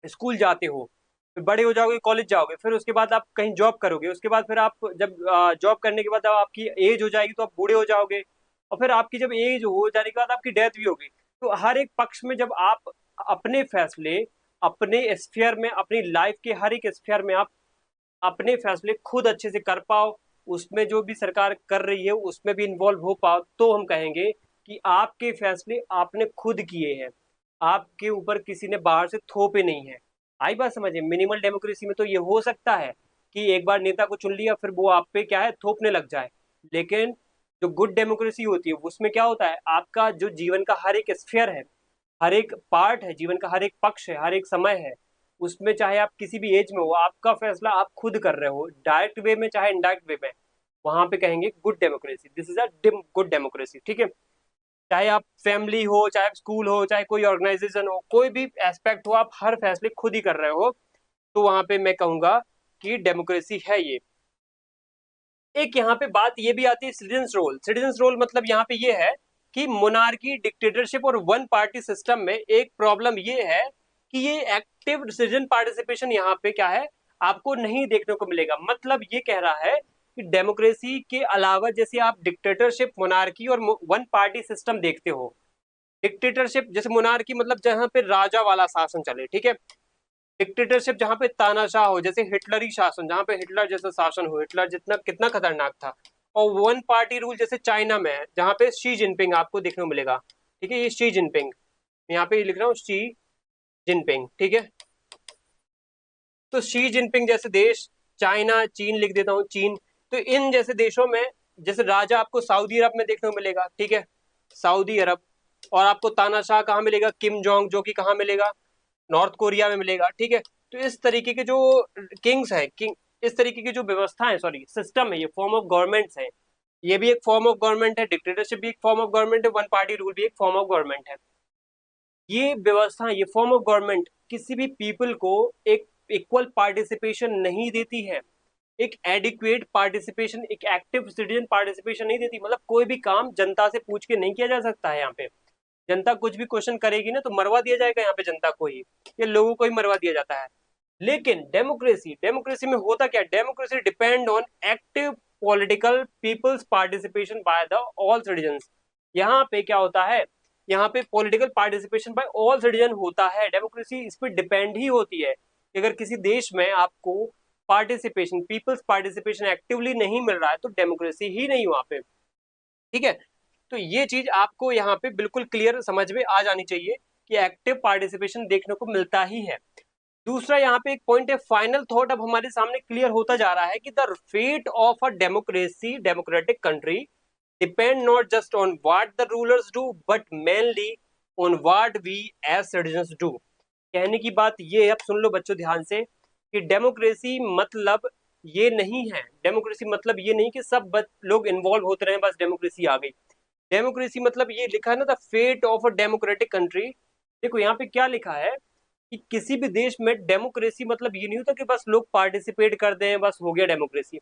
स्कूल जाते हो, फिर बड़े हो जाओगे कॉलेज जाओगे, फिर उसके बाद आप कहीं जॉब करोगे, उसके बाद फिर आप जब जॉब करने के बाद जब आपकी एज हो जाएगी तो आप बूढ़े हो जाओगे, और फिर आपकी जब एज हो जाने के बाद आपकी डेथ भी होगी। तो हर एक पक्ष में जब आप अपने फैसले अपने स्फीयर में, अपनी लाइफ के हर एक स्फीयर में आप अपने फैसले खुद अच्छे से कर पाओ, उसमें जो भी सरकार कर रही है उसमें भी इन्वॉल्व हो पाओ, तो हम कहेंगे कि आपके फैसले आपने खुद किए हैं, आपके ऊपर किसी ने बाहर से थोपे नहीं है। आई बात समझे? मिनिमल डेमोक्रेसी में तो ये हो सकता है कि एक बार नेता को चुन लिया फिर वो आप पे क्या है थोपने लग जाए, लेकिन जो गुड डेमोक्रेसी होती है उसमें क्या होता है, आपका जो जीवन का हर एक स्फीयर है, हर एक पार्ट है, जीवन का हर एक पक्ष है, हर एक समय है, उसमें चाहे आप किसी भी एज में हो, आपका फैसला आप खुद कर रहे हो, डायरेक्ट वे में चाहे इनडायरेक्ट वे में, वहां पे कहेंगे good democracy, this is a good democracy. ठीक है, चाहे आप फैमिली हो, चाहे स्कूल हो, चाहे कोई ऑर्गेनाइजेशन हो, कोई भी एस्पेक्ट हो, आप हर फैसले खुद ही कर रहे हो, तो वहां पे मैं कहूंगा कि डेमोक्रेसी है ये। एक यहाँ पे बात ये भी आती है सिटीजन्स रोल। सिटीजन्स रोल मतलब यहाँ पे ये है कि मोनार्की, डिक्टेटरशिप और वन पार्टी सिस्टम में एक प्रॉब्लम ये है कि ये एक्टिव सिटीजन पार्टिसिपेशन यहाँ पे क्या है आपको नहीं देखने को मिलेगा। मतलब ये कह रहा है कि डेमोक्रेसी के अलावा जैसे आप डिक्टेटरशिप, मोनार्की और वन पार्टी सिस्टम देखते हो, डिक्टेटरशिप जैसे मोनार्की मतलब जहां पे राजा वाला शासन चले, ठीक है, डिक्टेटरशिप जहां पे तानाशाह हो, जैसे हिटलरी शासन, जहां पे हिटलर जैसा शासन हो, हिटलर जितना कितना खतरनाक था। और वन पार्टी रूल जैसे चाइना में है, जहां पे शी जिनपिंग आपको देखने को मिलेगा। ठीक है, ये शी जिनपिंग, यहाँ पे लिख रहा हूँ शी जिनपिंग। ठीक है, तो शी जिनपिंग जैसे देश, चाइना, चीन लिख देता हूँ चीन, तो इन जैसे देशों में जैसे राजा आपको सऊदी अरब में देखने को मिलेगा। ठीक है, सऊदी अरब। और आपको तानाशाह कहाँ मिलेगा, किम जोंग, जो कि कहाँ मिलेगा, नॉर्थ कोरिया में मिलेगा। ठीक है, तो इस तरीके के जो किंग्स है, किंग, इस तरीके की जो व्यवस्था है, सॉरी सिस्टम है, ये फॉर्म ऑफ गवर्नमेंट्स है, ये भी एक फॉर्म ऑफ गवर्नमेंट है, डिक्टेटरशिप भी एक फॉर्म ऑफ गवर्नमेंट है, वन पार्टी रूल भी एक फॉर्म ऑफ गवर्नमेंट है। ये व्यवस्था, ये फॉर्म ऑफ गवर्नमेंट किसी भी पीपल को एक इक्वल पार्टिसिपेशन नहीं देती है, एक एडिक्वेट पार्टिसिपेशन, एक एक्टिव सिटीजन पार्टिसिपेशन नहीं देती। मतलब कोई भी काम जनता से पूछ के नहीं किया जा सकता है। यहाँ पे जनता कुछ भी क्वेश्चन करेगी ना तो मरवा दिया जाएगा यहाँ पे जनता को ही, या लोगों को ही मरवा दिया जाता है। लेकिन डेमोक्रेसी, डेमोक्रेसी में होता क्या, democracy depend on active political people's participation by the all citizens. यहाँ पे क्या होता है, यहाँ पे political participation by all citizen होता है। डेमोक्रेसी इस पर डिपेंड ही होती है कि अगर किसी देश में आपको पार्टिसिपेशन, पीपल्स पार्टिसिपेशन एक्टिवली नहीं मिल रहा है तो डेमोक्रेसी ही नहीं वहां पे। ठीक है, तो ये चीज आपको यहाँ पे बिल्कुल क्लियर समझ में आ जानी चाहिए कि एक्टिव पार्टिसिपेशन देखने को मिलता ही है। दूसरा यहाँ पे एक पॉइंट है, फाइनल थॉट अब हमारे सामने क्लियर होता जा रहा है कि the fate of a democracy, democratic country depend not just on what the rulers do but mainly on what we as citizens do. कहने की बात ये है, अब सुन लो बच्चों ध्यान से, कि डेमोक्रेसी मतलब ये नहीं है, डेमोक्रेसी मतलब ये नहीं कि सब लोग इन्वॉल्व होते रहे बस डेमोक्रेसी आ गई। डेमोक्रेसी मतलब ये लिखा है ना, the fate of a democratic country. देखो यहाँ पे क्या लिखा है कि किसी भी देश में डेमोक्रेसी मतलब ये नहीं होता कि बस लोग पार्टिसिपेट कर दें बस हो गया डेमोक्रेसी।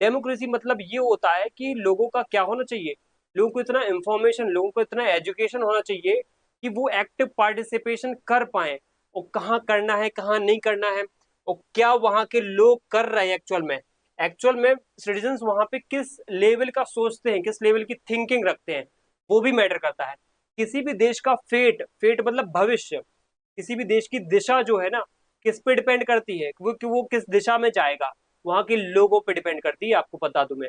डेमोक्रेसी मतलब ये होता है कि लोगों का क्या होना चाहिए, लोगों को इतना इंफॉर्मेशन, लोगों को इतना एजुकेशन होना चाहिए कि वो एक्टिव पार्टिसिपेशन कर पाए, और कहाँ करना है कहाँ नहीं करना है, और क्या वहाँ के लोग कर रहे हैं एक्चुअल में। एक्चुअल में सिटीजन्स वहाँ पे किस लेवल का सोचते हैं, किस लेवल की थिंकिंग रखते हैं, वो भी मैटर करता है। किसी भी देश का फेट, फेट मतलब भविष्य, किसी भी देश की दिशा जो है ना किस पे डिपेंड करती है, कि वो किस दिशा में जाएगा, वहां के लोगों पे डिपेंड करती है। आपको बता दूं मैं,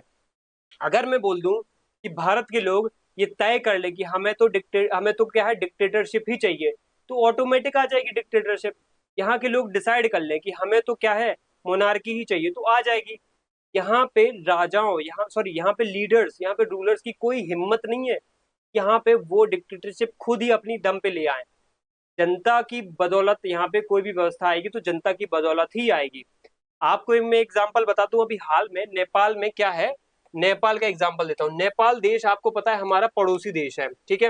अगर मैं बोल दूं कि भारत के लोग ये तय कर ले कि हमें तो क्या है डिक्टेटरशिप ही चाहिए, तो ऑटोमेटिक आ जाएगी डिक्टेटरशिप। यहाँ के लोग डिसाइड कर ले कि हमें तो क्या है मोनार्की ही चाहिए, तो आ जाएगी। यहाँ पे राजाओं, यहाँ सॉरी यहाँ पे लीडर्स, यहाँ पे रूलर्स की कोई हिम्मत नहीं है, यहाँ पे वो डिक्टेटरशिप खुद ही अपनी दम पे ले आए। जनता की बदौलत यहाँ पे कोई भी व्यवस्था आएगी तो जनता की बदौलत ही आएगी। आपको मैं एग्जांपल बताता हूँ, अभी हाल में नेपाल में क्या है, नेपाल का एग्जांपल देता हूँ। नेपाल देश आपको पता है हमारा पड़ोसी देश है, ठीक है।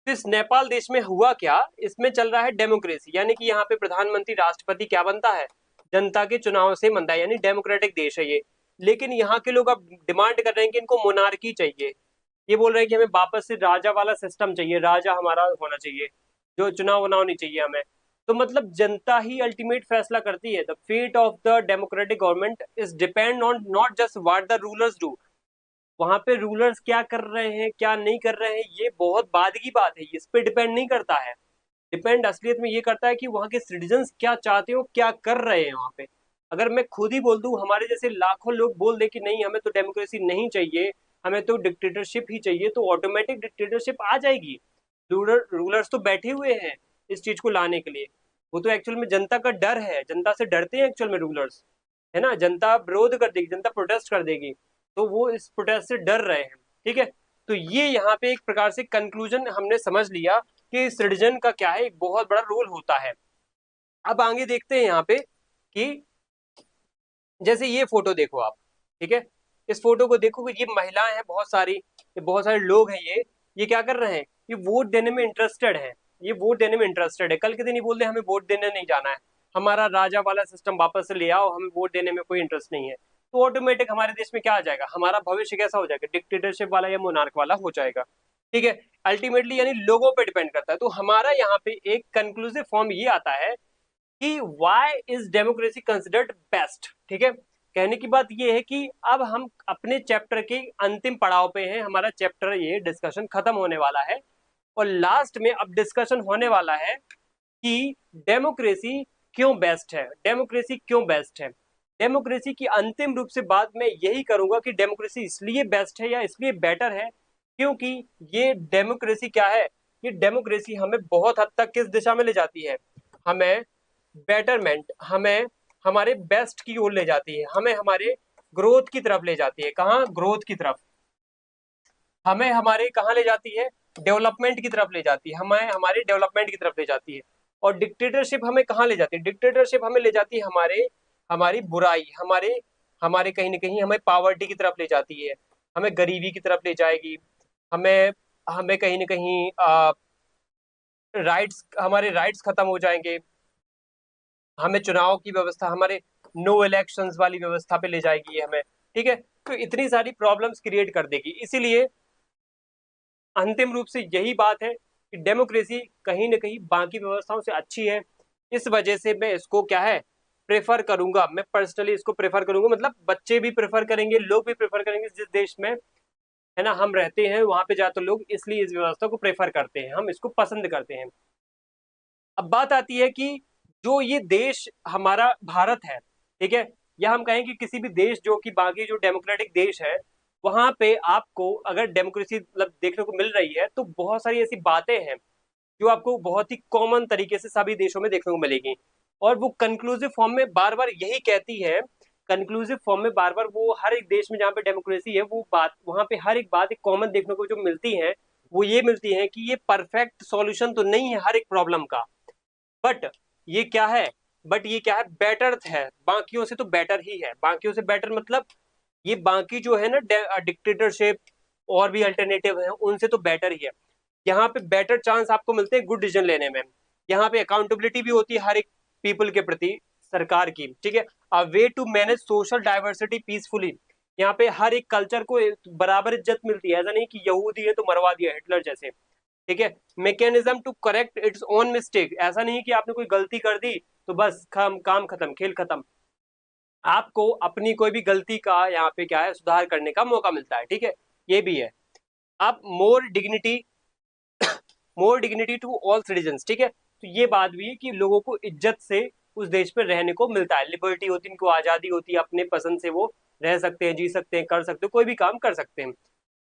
तो इस नेपाल देश में हुआ क्या, इसमें चल रहा है डेमोक्रेसी, यानी कि यहाँ पे प्रधानमंत्री, राष्ट्रपति क्या बनता है, जनता के चुनाव से बनता है, यानी डेमोक्रेटिक देश है ये। लेकिन यहाँ के लोग अब डिमांड कर रहे हैं कि इनको मोनार्की चाहिए, ये बोल रहे हैं कि हमें वापस से राजा वाला सिस्टम चाहिए, राजा हमारा होना चाहिए, जो चुनाव वुनाव नहीं चाहिए हमें। तो मतलब जनता ही अल्टीमेट फैसला करती है। The fate of the democratic government is depend on not just what the rulers do, वहां पे रूलर्स क्या कर रहे हैं क्या नहीं कर रहे हैं ये बहुत बाद की बात है, इस पे डिपेंड नहीं करता है। डिपेंड असलियत में ये करता है कि वहाँ के सिटीजन्स क्या चाहते हो, क्या कर रहे हैं वहाँ पे। अगर मैं खुद ही बोल दूं, हमारे जैसे लाखों लोग बोल दे कि नहीं हमें तो डेमोक्रेसी नहीं चाहिए, हमें तो डिक्टेटरशिप ही चाहिए, तो ऑटोमेटिक डिक्टेटरशिप आ जाएगी। रूलर्स तो बैठे हुए हैं इस चीज को लाने के लिए। वो तो एक्चुअल में जनता का डर है, जनता से डरते हैं एक्चुअल में रूलर्स, है ना। जनता विरोध कर देगी, जनता प्रोटेस्ट कर देगी, तो वो इस प्रोटेस्ट से डर रहे हैं। ठीक है, तो ये यहाँ पे एक प्रकार से कंक्लूजन हमने समझ लिया कि सिटीजन का क्या है, एक बहुत बड़ा रोल होता है। अब आगे देखते हैं यहाँ पे कि जैसे ये फोटो देखो आप, ठीक है, इस फोटो को देखो कि ये महिलाएं हैं बहुत सारी, ये बहुत सारे लोग हैं, ये क्या कर रहे हैं, ये वोट देने में इंटरेस्टेड है, ये वोट देने में इंटरेस्टेड है। कल के दिन ही बोल दे हमें वोट देने नहीं जाना है, हमारा राजा वाला सिस्टम वापस से ले आओ, हमें वोट देने में कोई इंटरेस्ट नहीं है, तो ऑटोमेटिक हमारे देश में क्या आ जाएगा, हमारा भविष्य कैसा हो जाएगा, डिक्टेटरशिप वाला या मोनार्क वाला हो जाएगा। ठीक है, अल्टीमेटली यानी लोगों पे डिपेंड करता है। तो हमारा यहाँ पे एक कंक्लूसिव फॉर्म ये आता है कि why is democracy considered best. ठीक है, कहने की बात ये है कि अब हम अपने चैप्टर के अंतिम पड़ाव पे हैं, हमारा चैप्टर ये डिस्कशन खत्म होने वाला है, और लास्ट में अब डिस्कशन होने वाला है कि डेमोक्रेसी क्यों बेस्ट है, डेमोक्रेसी क्यों बेस्ट है। डेमोक्रेसी की अंतिम रूप से बात मैं यही करूंगा कि डेमोक्रेसी इसलिए बेस्ट है या इसलिए बेटर है क्योंकि ये डेमोक्रेसी क्या है, ये डेमोक्रेसी हमें बहुत हद तक किस दिशा में ले जाती है, हमें बेटरमेंट, हमें हमारे बेस्ट की ओर ले जाती है, हमें हमारे ग्रोथ की तरफ ले जाती है। कहाँ, ग्रोथ की तरफ, हमें हमारे कहाँ ले जाती है, डेवलपमेंट की तरफ ले जाती है, हमें हमारे डेवलपमेंट की तरफ ले जाती है। और डिक्टेटरशिप हमें कहाँ ले जाती है, डिक्टेटरशिप हमें ले जाती है हमारे, हमारी बुराई, हमारे हमारे कहीं ना कहीं हमें पावर्टी की तरफ ले जाती है, हमें गरीबी की तरफ ले जाएगी, हमें हमें कहीं ना कहीं राइट्स, हमारे राइट्स खत्म हो जाएंगे, हमें चुनाव की व्यवस्था, हमारे नो इलेक्शंस वाली व्यवस्था पे ले जाएगी ये हमें। ठीक है, तो इतनी सारी प्रॉब्लम्स क्रिएट कर देगी। इसीलिए अंतिम रूप से यही बात है कि डेमोक्रेसी कहीं ना कहीं बाकी व्यवस्थाओं से अच्छी है। इस वजह से मैं इसको क्या है, प्रेफर करूंगा, मैं पर्सनली इसको प्रेफर करूंगा, मतलब बच्चे भी प्रेफर करेंगे, लोग भी प्रेफर करेंगे, जिस देश में है ना हम रहते हैं वहां पे ज्यादातर लोग इसलिए इस व्यवस्था को प्रेफर करते हैं, हम इसको पसंद करते हैं। अब बात आती है कि जो ये देश हमारा भारत है, ठीक है, या हम कहें कि किसी भी देश जो कि बाकी जो डेमोक्रेटिक देश है, वहां पे आपको अगर डेमोक्रेसी मतलब देखने को मिल रही है तो बहुत सारी ऐसी बातें हैं जो आपको बहुत ही कॉमन तरीके से सभी देशों में देखने को मिलेगी। और वो कंक्लूसिव फॉर्म में बार बार यही कहती है, कंक्लूसिव फॉर्म में बार बार वो हर एक देश में जहाँ पे डेमोक्रेसी है वो बात, वहां पे हर एक बात एक कॉमन देखने को जो मिलती है वो ये मिलती है कि ये परफेक्ट सॉल्यूशन तो नहीं है हर एक प्रॉब्लम का, बट ये क्या है, बट ये क्या है, बेटर है, बाकियों से तो बेटर ही है। बाकियों से बेटर मतलब ये बाकी जो है ना डिक्टेटरशिप और भी अल्टरनेटिव है उनसे तो बेटर ही है। यहाँ पे बेटर चांस आपको मिलते हैं गुड डिसीजन लेने में, यहाँ पे अकाउंटेबिलिटी भी होती है हर एक पीपल के प्रति, सरकार की। ठीक है, a way to manage social diversity peacefully, यहाँ पे हर एक कल्चर को बराबर इज्जत मिलती है, ऐसा नहीं कि यहूदी है तो मरवा दिया हिटलर जैसे। ठीक है, mechanism to correct its own mistake, ऐसा नहीं कि आपने कोई गलती कर दी तो बस काम खत्म, खेल खत्म, आपको अपनी कोई भी गलती का यहाँ पे क्या है सुधार करने का मौका मिलता है। ठीक है, ये भी है। अब मोर डिग्निटी टू ऑल सिटीजन्स, ठीक है, तो ये बात भी है कि लोगों को इज्जत से उस देश में रहने को मिलता है, लिबर्टी होती है, इनको आजादी होती है, अपने पसंद से वो रह सकते हैं, जी सकते हैं, कर सकते हैं, कोई भी काम कर सकते हैं।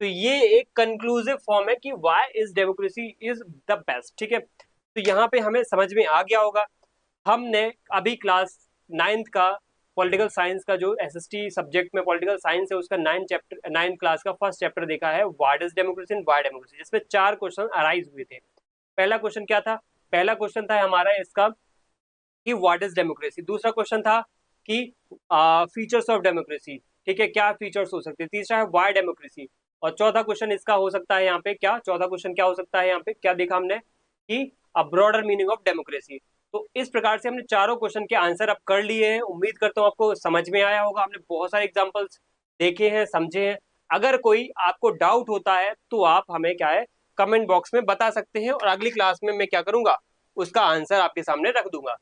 तो ये एक कंक्लूसिव फॉर्म है कि why is democracy is the best. ठीक है, तो यहाँ पे हमें समझ में आ गया होगा। हमने अभी क्लास 9th का पॉलिटिकल साइंस का जो एसएसटी सब्जेक्ट में पॉलिटिकल साइंस है उसका 9th क्लास का फर्स्ट चैप्टर देखा है, what is democracy and why democracy, जिसमें 4 क्वेश्चन अराइज हुए थे। पहला क्वेश्चन क्या था, पहला क्वेश्चन था हमारा इसका कि व्हाट इज डेमोक्रेसी, दूसरा क्वेश्चन था कि फीचर्स ऑफ डेमोक्रेसी, ठीक है, क्या फीचर्स हो सकते हैं, तीसरा है व्हाई डेमोक्रेसी, और चौथा क्वेश्चन इसका हो सकता है यहाँ पे क्या, चौथा क्वेश्चन क्या हो सकता है यहाँ पे, क्या देखा हमने कि a broader meaning of democracy. तो इस प्रकार से हमने चारों क्वेश्चन के आंसर अब कर लिए हैं। उम्मीद करता हूँ आपको समझ में आया होगा। हमने बहुत सारे एग्जांपल्स देखे हैं, समझे हैं। अगर कोई आपको डाउट होता है तो आप हमें क्या है कमेंट बॉक्स में बता सकते हैं, और अगली क्लास में मैं क्या करूंगा उसका आंसर आपके सामने रख दूंगा।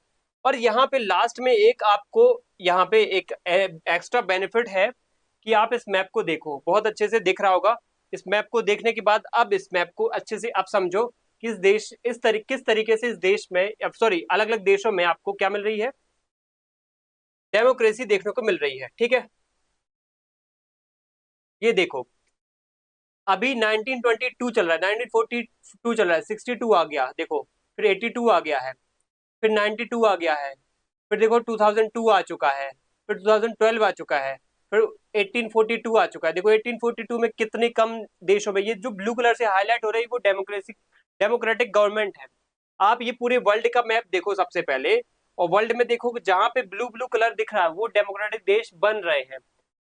और यहाँ पे लास्ट में एक आपको यहाँ पे एक एक्स्ट्रा बेनिफिट है कि आप इस मैप को देखो, बहुत अच्छे से दिख रहा होगा। इस मैप को देखने के बाद अब इस मैप को अच्छे से आप समझो किस देश किस तरीके से इस देश में, सॉरी अलग अलग देशों में आपको क्या मिल रही है, डेमोक्रेसी देखने को मिल रही है। ठीक है, ये देखो अभी 1922 चल रहा है, 1942 चल रहा है, 62 आ गया देखो, फिर 82 आ गया है, फिर 92 आ गया है, फिर देखो 2002 आ चुका है, फिर 2012 आ चुका है, फिर 1842 आ चुका है। देखो 1842 में कितने कम देशों में, ये जो ब्लू कलर से हाईलाइट हो रही है वो डेमोक्रेटिक गवर्नमेंट है। आप ये पूरे वर्ल्ड का मैप देखो सबसे पहले, और वर्ल्ड में देखो कि जहां पे ब्लू ब्लू कलर दिख रहा है वो डेमोक्रेटिक देश बन रहे हैं।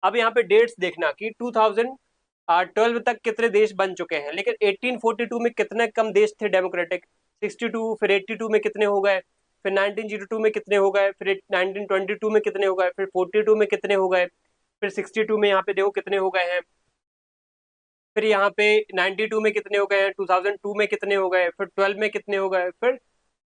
अब यहाँ पे डेट्स देखना कि 2012 तक कितने देश बन चुके हैं, लेकिन 1842 में कितने कम देश थे डेमोक्रेटिक, 62, फिर 82 में कितने हो गए, फिर 1902 में कितने हो गए, फिर 1922 में कितने हो गए, फिर 42 में कितने हो गए, फिर 62 में यहाँ पे देखो कितने हो गए हैं, फिर यहाँ पे 92 में कितने हो गए हैं, 2002 में कितने हो गए, फिर 12 में कितने हो गए, फिर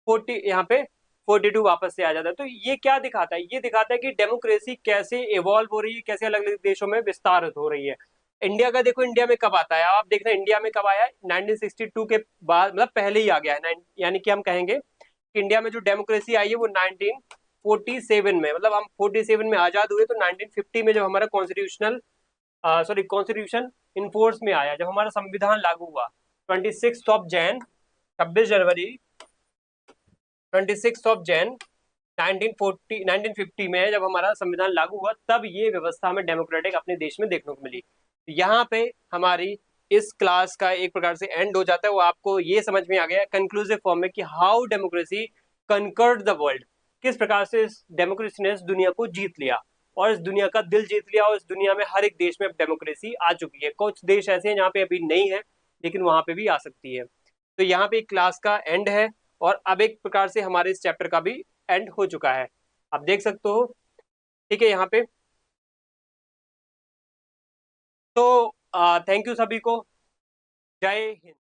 40 यहाँ पे 42 वापस से आ जाता है। तो ये क्या दिखाता है, ये दिखाता है कि डेमोक्रेसी कैसे इवॉल्व हो रही है, कैसे अलग अलग देशों में विस्तारित हो रही है। इंडिया का देखो, इंडिया में कब आता है, आप देखना इंडिया में कब आया है, 1962 के बाद, मतलब पहले ही आ गया है। यानी कि हम कहेंगे कि इंडिया में जो डेमोक्रेसी आई है वो 1947 में, मतलब हम 47 में आजाद हुए, तो 1950 में जब हमारा कॉन्स्टिट्यूशन इन फोर्स में आया, जब हमारा संविधान लागू हुआ 26 छब्बीस जनवरी 26 1940 1950 में जब हमारा संविधान लागू हुआ, तब ये व्यवस्था हमें डेमोक्रेटिक अपने देश में देखने को मिली। यहाँ पे हमारी इस क्लास का एक प्रकार से एंड हो जाता है। वो आपको ये समझ में आ गया कंक्लूसिव फॉर्म में कि how democracy conquered the world, किस प्रकार से इस डेमोक्रेसी ने इस दुनिया को जीत लिया और इस दुनिया का दिल जीत लिया, और इस दुनिया में हर एक देश में अब डेमोक्रेसी आ चुकी है। कुछ देश ऐसे हैं जहाँ पे अभी नहीं है, लेकिन वहां पे भी आ सकती है। तो यहाँ पे क्लास का एंड है, और अब एक प्रकार से हमारे इस चैप्टर का भी एंड हो चुका है, आप देख सकते हो। ठीक है यहाँ पे, तो थैंक यू सभी को, जय हिंद।